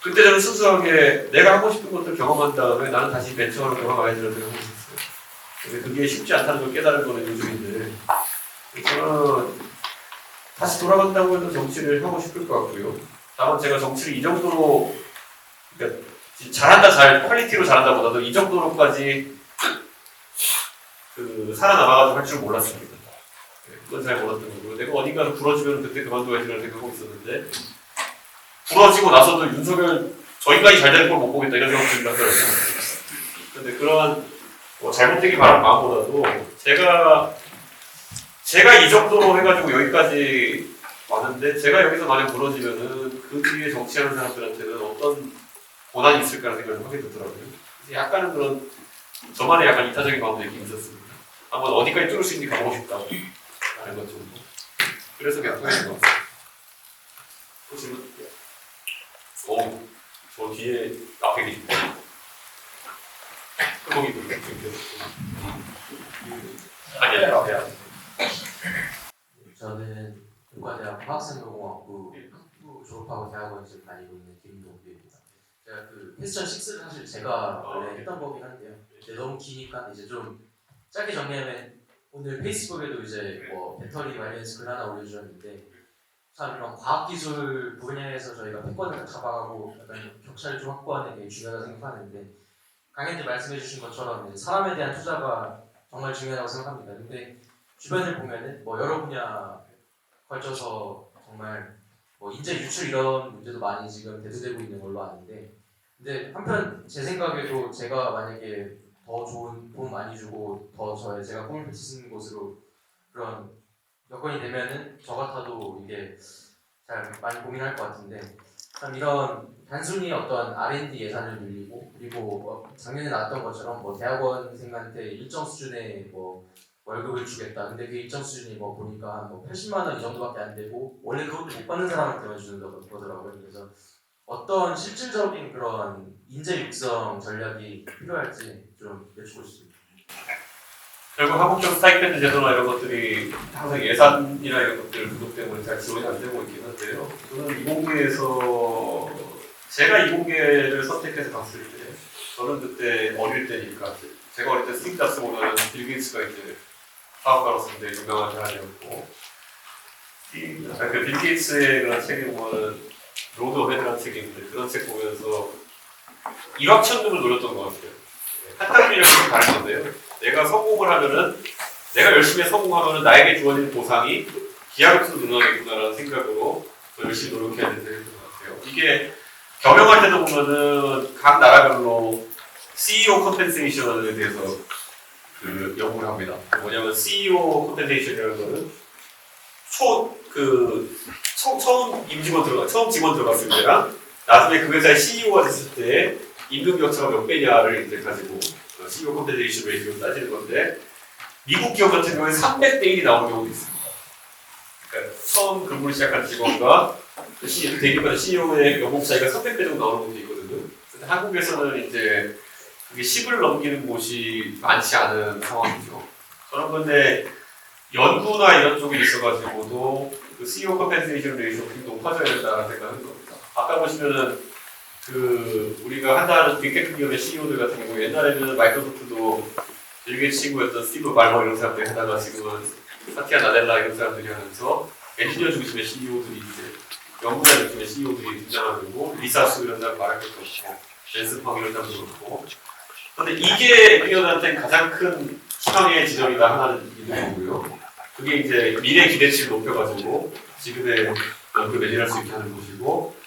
[SPEAKER 6] 그때 저는 순수하게 내가 하고 싶은 것들 경험한 다음에 나는 다시 벤처를 경험해야지라는 생각을 하고 있었어요. 근데 그게 쉽지 않다는 걸 깨달은 거는 요즘인데 저는 다시 돌아간다고 해도 정치를 하고 싶을 것 같고요. 다만 제가 정치를 이 정도로 그러니까 잘한다 퀄리티로 잘한다 보다도 이 정도로까지 그 살아남아가지고 할 줄 몰랐습니다. 그건 잘 몰랐던 거고요. 내가 어딘가를 부러지면 그때 그만둬야지라는 생각하고 있었는데 부러지고 나서도 윤석열 저 인간이 잘 되는 걸 못 보겠다 이런 생각 들긴 하더라고요. 근데 그런 잘못되기 바라는 마음보다도 제가 이 정도로 해가지고 여기까지 왔는데 제가 여기서 만약 무너지면은 그 뒤에 정치하는 사람들한테는 어떤 고난이 있을까라는 생각을 하게 되더라고요. 약간은 그런 저만의 약간 이타적인 마음도 있긴 있었습니다. 한번 어디까지 뚫을 수 있는지 가보고 싶다고 하는 것 정도. 그래서 그냥 통했던 것 같습니다. 또 질문? 저 뒤에 앞에 계십니다. 거기 아니야 앞에 안.
[SPEAKER 12] 저는 문과대학 화학생명공학부 학부 졸업하고 대학원 지금 다니고 있는 김동규입니다. 제가 그 패션 6를 사실 제가 원래 했던 거긴 한데요. 이제 너무 기니까 이제 좀 짧게 정리하면 오늘 페이스북에도 이제 뭐 배터리 관련해서 글 하나 올려주셨는데 참 이런 과학기술 분야에서 저희가 패권을 잡아가고 약간 격차를 좀 확보하는 게 중요하다고 생각하는데 강현님 말씀해주신 것처럼 이제 사람에 대한 투자가 정말 중요하다고 생각합니다. 근데 주변을 보면은 뭐 여러 분야 걸쳐서 정말 뭐 인재 유출 이런 문제도 많이 지금 대두되고 있는 걸로 아는데 근데 한편 제 생각에도 제가 만약에 더 좋은 돈 많이 주고 더 제가 꿈을 펼치는 곳으로 그런 여건이 되면은 저 같아도 이게 잘 많이 고민할 것 같은데 참 이런 단순히 어떤 R&D 예산을 늘리고 그리고 작년에 나왔던 것처럼 뭐 대학원생한테 일정 수준의 뭐 월급을 주겠다. 근데 그 일정 수준이 뭐 보니까 뭐 80만 원 이 정도밖에 안 되고 원래 그것도 못 받는 사람한테만 주는 거더라고요. 그래서 어떤 실질적인 그런 인재 육성 전략이 필요할지 좀 여쭙고 싶습니다.
[SPEAKER 6] 결국 한국적 스타이펜드 제도나 이런 것들이 항상 예산이나 이런 것들 부족 때문에 잘 지원이 안 되고 있긴 한데요. 저는 이공계에서 제가 이공계를 선택해서 갔을 때 저는 그때 어릴 때니까 제가 어릴 때 스티브 잡스보다는 빌 게이츠가 이제 사업가로서 굉장히 유명한 사람이었고 빌 게이츠의 그런 책을 보면은 로드 오브 헤드라는 책이 있는데 그런 책 보면서 일확천금을 노렸던 것 같아요. 한 단위를 좀 다른 건데요. 내가 성공을 하면은 내가 열심히 성공하면은 나에게 주어진 보상이 기하급수로 늘어나겠구나라는 생각으로 더 열심히 노력해야 되는 것 같아요. 이게 경영할 때도 보면은 각 나라별로 CEO 컴펜세이션에 대해서 그 연구를 합니다. 뭐냐면 CEO 컴펜세이션이라는 거는 처음 직원 들어갔을 때랑 나중에 그 회사의 CEO가 됐을 때 임금 격차가 몇 배냐를 이제 가지고 CEO 컴펜세이션 레이시오를 따지는 건데 미국 기업 같은 경우에 300대 1이 나오는 경우도 있습니다. 그러니까 처음 근무를 시작한 직원과 대기업의 CEO의 연봉 차이가 300배 정도 나오는 것도 있거든요. 근데 한국에서는 이제 그게 10을 넘기는 곳이 많지 않은 상황이죠. 저는 근데 연구나 이런 쪽에 있어가지고도 그 CEO 컴펜세이션 레이시오가 굉장히 높아져야 된다는 생각을 합니다. 아까 보시면은 우리가 한다는 빅테크 기업의 CEO들 같은 경우 옛날에는 마이크로소프트도 빌 게이츠 친구였던 스티브 발머 이런 사람들이 하다가 지금은 사티아 나델라 이런 사람들이 하면서 엔지니어 중심의 CEO들이 이제 연구자 중심의 CEO들이 등장하고 리사 수 이런 사람 말할 것도 없고 젠슨 펑 이런 사람도 그렇고 그런데 이게 우리한테는 가장 큰 희망의 지점이다 하나는 있는 거고요. 그게 이제 미래 기대치를 높여가지고 지금의 연구를 매진할 수 있게 하는 것이고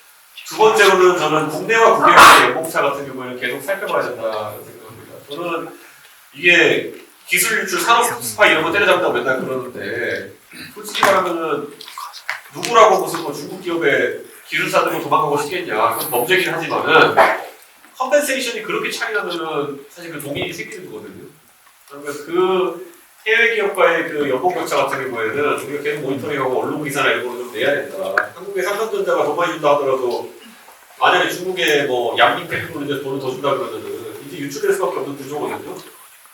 [SPEAKER 6] 두 번째로는 저는 국내와 국외 간의 연봉차 같은 경우에는 계속 살펴봐야 된다고 생각합니다. 저는 이게 기술 유출, 산업 스파 이런 거 때려잡는다고 맨날 그러는데 솔직히 말하면은 누구라고 무슨 뭐 중국 기업에 기술사 들고 도망가고 싶겠냐 그건 범죄긴 하지만은 컴펜세이션이 그렇게 차이 나면은 사실 그 동인이 생기는 거거든요. 그러면 그 해외 기업과의 그 연봉 격차 같은 경우에는 우리가 계속 모니터링하고 언론 기사나 이런 거를 좀 내야 된다. 한국의 삼성전자가 더 많이 준다 하더라도 만약에 중국에 뭐 양민 테크놀로지 돈을 더 준다 그러면은 이제 유출될 수밖에 없는 구조거든요.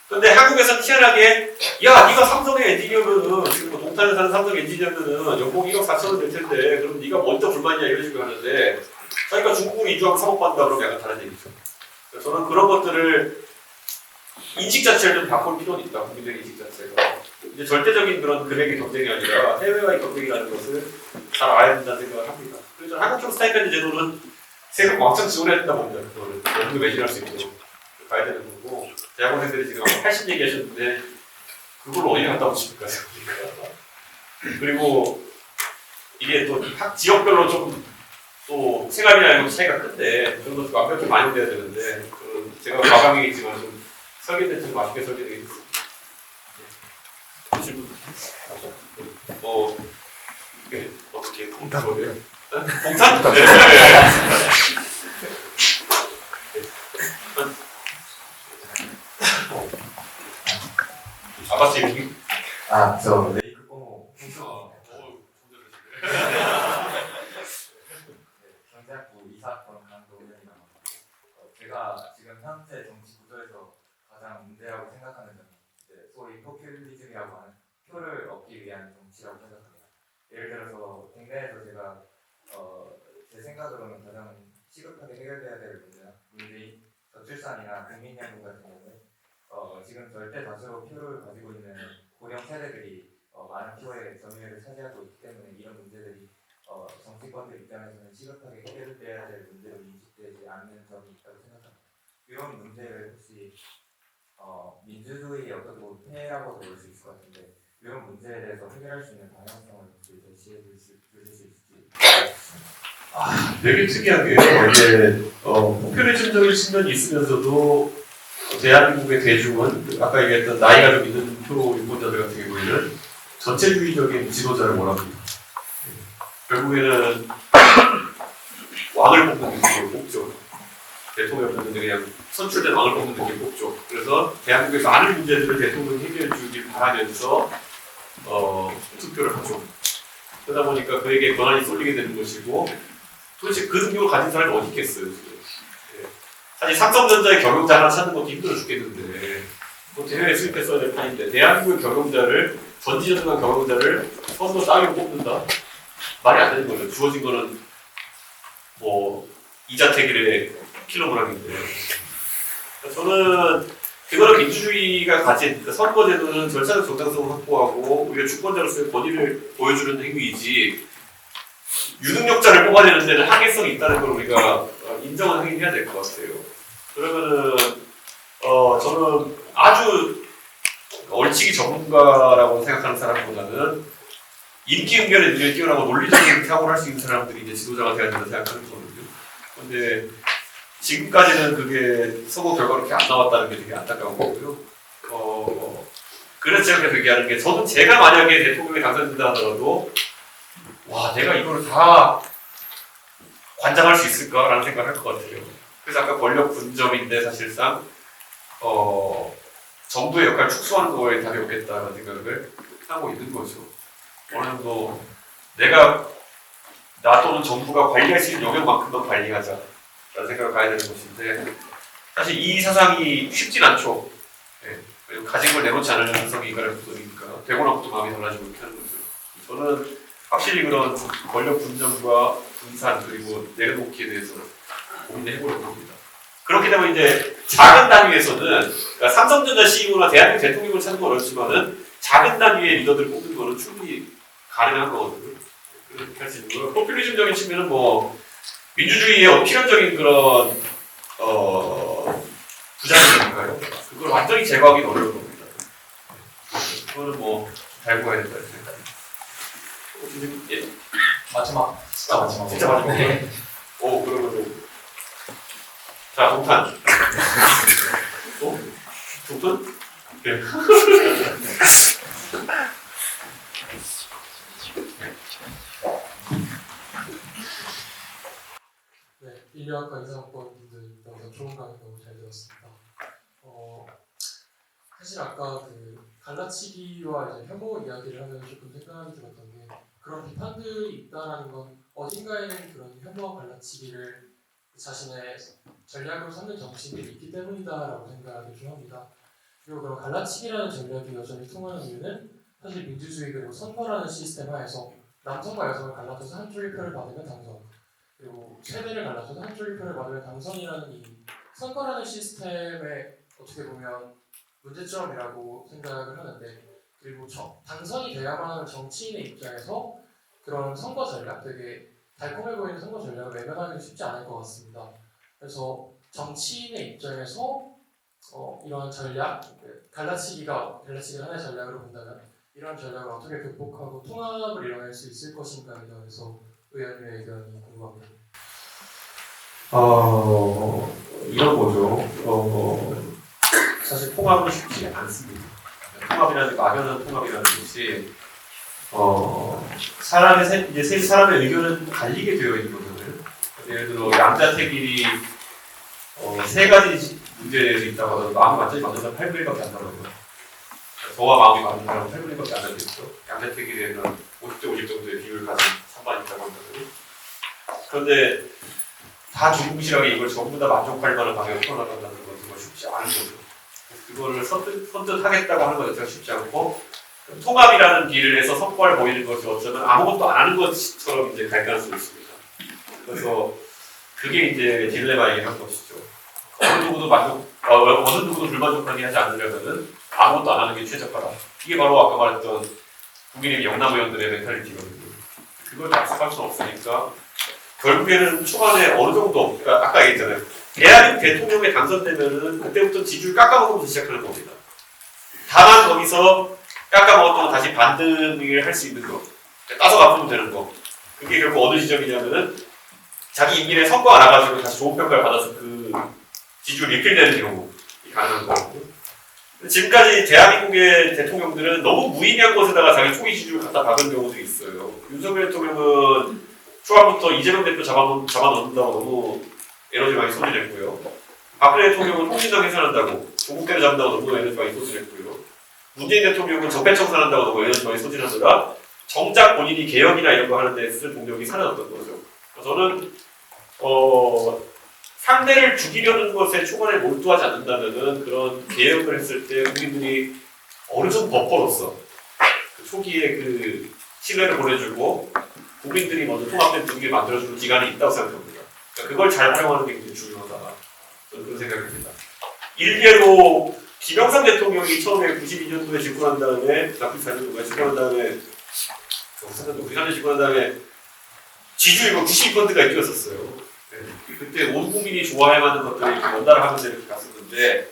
[SPEAKER 6] 근데 한국에서는 희한하게 야 네가 삼성의 엔지니어면은 지금 뭐 동탄에 사는 삼성 엔지니어면은 연봉 1억 4천원 될 텐데 그럼 네가 먼저 불만이냐 이런 식으로 하는데 자기가 중국으로 이주하고 사업한다 그러면 약간 다른 얘기죠. 저는 그런 것들을 인식 자체를 좀 바꿀 필요는 있다. 국민들의 인식 자체가. 이제 절대적인 그런 금액의 경쟁이 아니라 해외와의 경쟁이라는 것을 잘 알아야 된다는 생각을 합니다. 그래서 한국형 스타이펜드 제도는 세금 왕창 지원해야 된다 봅니다. 그거를 연구 매진할 수 있도록 가야 되는 거고 대학원생들이 지금 80 얘기하셨는데 그걸 어디 갔다 오십니까? 그리고 이게 또 각 지역별로 좀 또 생활이나 이런 차이가 큰데 그런 것도 완벽히 반영돼야 되는데 제가 과방이지만 좀 설계된 좀 맛있게 설계되겠습니다. 질문. 이게 어떻게 봉탄이에요? 봉탄? 네. 아바스 얘기?
[SPEAKER 12] 저 레이크 꼬모 경제학부 이사학번 강도훈이라고 합니다. 제가 지금 현재 정치 구조에서 가장 문제라고 생각하는 점은 소위 포퓰리즘이라고 하는 표를 얻기 위한 정치라고 생각합니다. 예를 들어서 국내에서 제가 제 생각으로는 가장 시급하게 해결돼야 될 문제인 저출산이나 국민연금 같은 경우에 지금 절대 다수로 표를 가지고 있는 고령 세대들이 많은 표의 점유율을 차지하고 있기 때문에 이런 문제들이 정치권들 입장에서는 시급하게 해결돼야 될 문제로 인식되지 않는 점이 있다고 생각합니다. 이런 문제를 혹시 민주주의의 어떤 폐해라고 볼 수 있을 것 같은데 이런 문제에 대해서 해결할 수 있는 방향성을 혹시 제시해 주실 수 있을지.
[SPEAKER 6] 되게 특이한 게요. 이게 포퓰리즘적인 측면이 있으면서도 대한민국의 대중은 아까 얘기했던 나이가 좀 있는 표 유권자들 같은 경우에는 전체주의적인 지도자를 원합니다. 결국에는 왕을 뽑는 느낌을 뽑죠. 대통령 뽑는 그냥 선출된 왕을 뽑는 느낌을 뽑죠. 그래서 대한민국의 많은 문제들을 대통령이 해결해 주길 바라면서 투표를 하죠. 그러다 보니까 그에게 권한이 쏠리게 되는 것이고 도대체 그 능력을 가진 사람이 어디 있겠어요. 지금. 사실 삼성전자의 경영자 하나 찾는 것도 힘들어 죽겠는데 뭐 대회에 수입했어야 될 판인데 대한민국의 경영자를 전지전능한 경영자를 선거 따위로 뽑는다? 말이 안 되는 거죠. 주어진 거는 뭐 이자택일의 킬로그램인데 저는 그거는 민주주의가 가진 그러니까 선거제도는 절차적 정당성을 확보하고 우리가 주권자로서의 권위를 보여주는 행위이지 유능력자를 뽑아내는 데는 한계성이 있다는 걸 우리가 인정을 하긴 해야 될 것 같아요. 그러면은 저는 아주 얼치기 전문가라고 생각하는 사람보다는 인기응변의 능력이 뛰어나고 논리적인 사고를 할 수 있는 사람들이 이제 지도자가 돼야 된다고 생각하는 거거든요. 근데 지금까지는 그게 선거 결과로 이렇게 안 나왔다는 게 되게 안타까운 거고요. 그래서 제가 계속 얘기하는 게 저는 제가 만약에 대통령에 당선된다 하더라도 와 내가 이거를 다 관장할 수 있을까라는 생각을 할 것 같아요. 그래서 아까 권력 분점인데 사실상 정부의 역할을 축소하는 거에 답이 없겠다는 생각을 하고 있는 거죠. 어느 정도 나 또는 정부가 관리할 수 있는 영역만큼만 관리하자 라는 생각을 가야 되는 것인데 사실 이 사상이 쉽진 않죠. 네. 가진 걸 내놓지 않을 가능성이 인간의 구성이니까 되고 나서도 마음이 달라지고 이렇게 하는 거죠. 저는 확실히 그런 권력 분점과 분산 그리고 내려놓기에 대해서 고민을 해보려고 합니다. 그렇게 되면 이제 작은 단위에서는 그러니까 삼성전자 CEO나 대한민국 대통령을 찾는 건 어렵지만은 작은 단위의 리더들 뽑는 거는 충분히 가능한 거거든요. 그렇게 할 수 있는 거예요. 포퓰리즘적인 측면은 뭐 민주주의의 필연적인 그런 부작용인가요? 그걸 완전히 제거하기는 어려운 겁니다. 그거는 뭐 달고 가야 된다 생각합니다. 예.
[SPEAKER 9] 마지막 진짜 마지막.
[SPEAKER 6] 진짜 마지막.
[SPEAKER 9] 네.
[SPEAKER 6] 오 그러면 자 동탄. 동탄? 네.
[SPEAKER 13] 네, 인류학과 이상학번 분들입니다. 우선 좋은 강의 너무 잘 들었습니다. 사실 아까 그 갈라치기와 이제 혐오 이야기를 하면 조금 생각이 들었던 게 그런 비판들이 있다라는 건 어딘가에는 그런 혐오와 갈라치기를 자신의 전략으로 삼는 정치인들이 있기 때문이다라고 생각을 좀 합니다. 그리고 그런 갈라치기라는 전략이 여전히 통하는 이유는 사실 민주주의 그리고 선거라는 시스템 하에서 남성과 여성을 갈라져서 한쪽의 표를 받으면 당선 그리고 세대를 갈라져서 한쪽의 표를 받으면 당선이라는 이 선거라는 시스템의 어떻게 보면 문제점이라고 생각을 하는데 그리고 당선이 돼야만 하는 정치인의 입장에서 그런 선거 전략 되게 달콤해 보이는 선거 전략을 외면하기는 쉽지 않을 것 같습니다. 그래서 정치인의 입장에서 이러한 전략, 갈라치기를 하나의 전략으로 본다면 이런 전략을 어떻게 극복하고 통합을 이뤄낼 수 있을 것인가에 대해서 의원님의 의견이 궁금합니다.
[SPEAKER 6] 이런 거죠. 사실 통합은 쉽지 않습니다. 통합이라는 막연한 통합이라는 것이 이제 사람의 의견은 갈리게 되어 있는 거잖아요. 예를 들어 양자택일이 세 가지 문제에 대해서 있다고 하더라도 마음이 완전히 맞는 사람 8분의1밖에 안 나와요. 저와 마음이 맞는 사람은 8분의1밖에 안 나겠죠. 양자택일에는 50대 50 정도의 비율을 가진 찬반이 있다고 한다고요. 그런데 다 두루뭉실하게 이걸 전부 다 만족할 만한 방향으로 풀어나간다는 건 정말 쉽지 않은 거죠. 그거를 선뜻 하겠다고 하는 것 자체가 쉽지 않고 통합이라는 길을 해서 성과를 보이는 것이 어쩌면 아무것도 안 하는 것처럼 이제 갈 가능성이 있습니다. 그래서 그게 이제 딜레마이긴 한 것이죠. 어느 누구도 불만족하게 하지 않으려면은 아무것도 안 하는 게 최적화다. 이게 바로 아까 말했던 국민의힘 영남 의원들의 멘탈리티거든요. 그걸 답습할 수 없으니까 결국에는 초반에 어느 정도, 그러니까 아까 얘기했잖아요. 대한민국 대통령에 당선되면은 그때부터 지지율 깎아먹으면서 시작하는 겁니다. 다만 거기서 깎아먹었다고 다시 반등을 할 수 있는 거, 따서 갚으면 되는 거. 그게 결국 어느 지점이냐면은 자기 임기에 성과가 나가지고 다시 좋은 평가를 받아서 그 지지율 리필되는 경우가 가능한 거고. 지금까지 대한민국의 대통령들은 너무 무의미한 것에다가 자기 초기 지지율을 갖다 박은 경우도 있어요. 윤석열 대통령은 초반부터 이재명 대표 잡아넣는다고 너무 에너지 많이 소진했고요. 박근혜 대통령은 통신당 해산한다고, 조국대를 잡는다고 너무 에너지 많이 소진했고요. 문재인 대통령은 적폐청산한다고 너무 에너지 많이 소진하다가 정작 본인이 개혁이나 이런 거 하는 데 쓸 동력이 사라졌던 거죠. 저는 상대를 죽이려는 것에 초반에 몰두하지 않는다면은 그런 개혁을 했을 때 국민들이 어느 정도 버퍼로서 그 초기에 그 신뢰를 보내주고 국민들이 먼저 통합된 분위기를 만들어주는 기간이 있다고 생각합니다. 그러니까 그걸 잘 활용하는 게 굉장히 중요하다. 저는 그런 생각입니다. 일례로 김영삼 대통령이 처음에 92년도에 집권한 다음에, 94년도에 집권한 다음에, 93년도 집권한 다음에 지지율이 92%가 이겼었어요. 네. 그때 온 국민이 좋아해야 하는 것들이 연달아 하면서 이렇게 갔었는데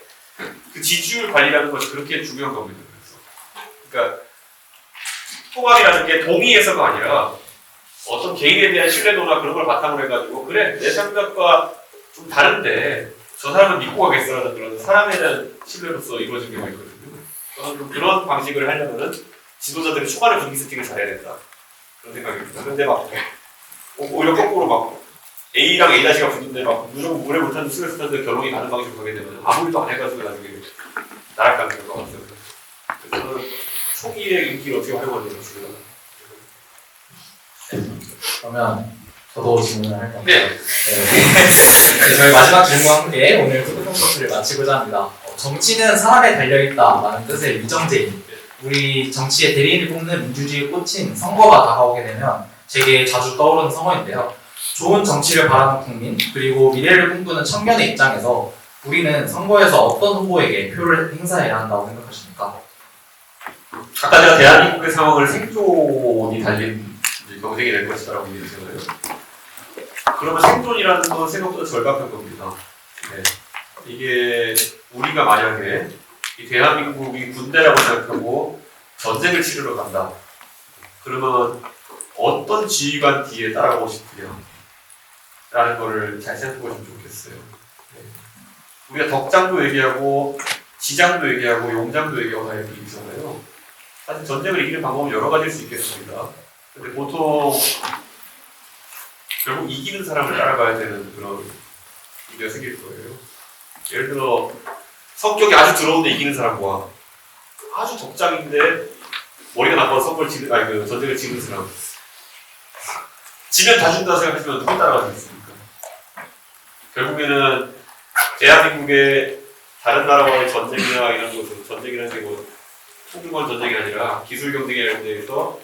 [SPEAKER 6] 그 지지율 관리라는 것이 그렇게 중요한 겁니다. 그러니까 통합이라는 게 동의해서가 아니라 어떤 개인에 대한 신뢰도나 그런 걸 바탕으로 해가지고 그래 내 생각과 좀 다른데 저 사람은 믿고 가겠어라는 그런 사람에 대한 신뢰로서 이루어진 경우가 있거든요. 저는 좀 그런 방식을 하려면은 지도자들이 초반에 분위기 세팅을 잘해야 된다 그런 생각입니다. 근데 막 오히려 거꾸로 막 A랑 A-가 붙는데 막 무조건 오래 못하는 스트레스 타는데 결론이 가는 방식으로 가게 되면 아무 일도 안 해가지고 나중에 나락가는 것 같아요. 그래서 저는 초기에 인기를 어떻게 활용하는지 중요하다.
[SPEAKER 9] 그러면 저도 질문을 할 건데
[SPEAKER 6] 네.
[SPEAKER 9] 네, 저희 마지막 질문과 함께 오늘 토크 콘서트를 마치고자 합니다. 정치는 사람에 달려있다라는 뜻의 이정재인 우리 정치의 대리인을 뽑는 민주주의의 꽃인 선거가 다가오게 되면 제게 자주 떠오르는 선거인데요. 좋은 정치를 바라는 국민 그리고 미래를 꿈꾸는 청년의 입장에서 우리는 선거에서 어떤 후보에게 표를 행사해야 한다고 생각하십니까?
[SPEAKER 6] 아까 제가 대한민국의 상황을 생존이 달린 경쟁이 될 것이다라고 얘기했잖아요. 그러면 생존이라는 건 생각보다 절박한 겁니다. 네. 이게 우리가 만약에 이 대한민국이 군대라고 생각하고 전쟁을 치르러 간다. 그러면 어떤 지휘관 뒤에 따라가고 싶으냐 라는 거를 잘 생각해보시면 좋겠어요. 네. 우리가 덕장도 얘기하고 지장도 얘기하고 용장도 얘기하고 다 이렇게 있잖아요. 사실 전쟁을 이기는 방법은 여러 가지일 수 있겠습니다. 근데 보통 결국 이기는 사람을 따라가야 되는 그런 일이 생길 거예요. 예를 들어 성격이 아주 더러운데 이기는 사람과 아주 덕장인데 머리가 나빠서 전쟁을 지는 사람. 지면 다 준다 생각하시면 누구 따라가시겠습니까? 결국에는 대한민국의 다른 나라와의 전쟁이나 이런 것은 전쟁이라는 게 뭐 통일권 전쟁이 아니라 기술 경쟁에 대해서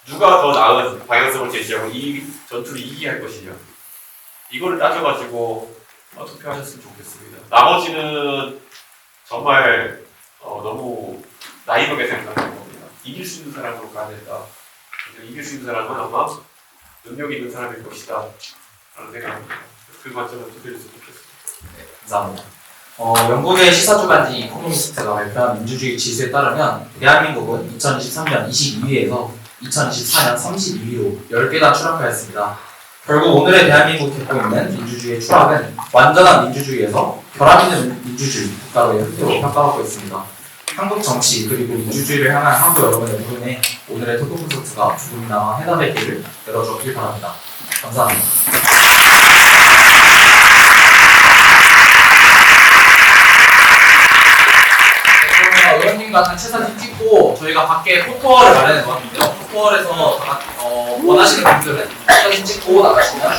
[SPEAKER 6] 누가 더 나은 방향성을 제시하고 이 전투를 이기게 할 것이냐 이거를 따져가지고 투표하셨으면 좋겠습니다. 나머지는 정말 너무 나이브하게 생각하는 겁니다. 이길 수 있는 사람으로 가야 된다. 이길 수 있는 사람은 아마 능력이 있는 사람일 것이다 라는 생각입니다. 그 관점을 투표해줬으면 좋겠습니다.
[SPEAKER 9] 네, 감사합니다. 영국의 시사주간지 이코노미스트가 발표한 민주주의 지수에 따르면 대한민국은 2023년 22위에서 2024년 32위로 10계단 추락하였습니다. 결국 오늘의 대한민국이 겪고 있는 민주주의의 추락은 완전한 민주주의에서 결함 있는 민주주의 국가로의 형태로 평가받고 있습니다. 한국 정치 그리고 민주주의를 향한 한국 여러분의 부분에 오늘의 토크 콘서트가 조금이나마 해답의 길을 열어주길 바랍니다. 감사합니다. 의원님과 단체 사진 찍고 저희가 밖에 포토월을 마련해 놓았는데요. 포토월에서 원하시는 분들은 사진 찍고 나가시면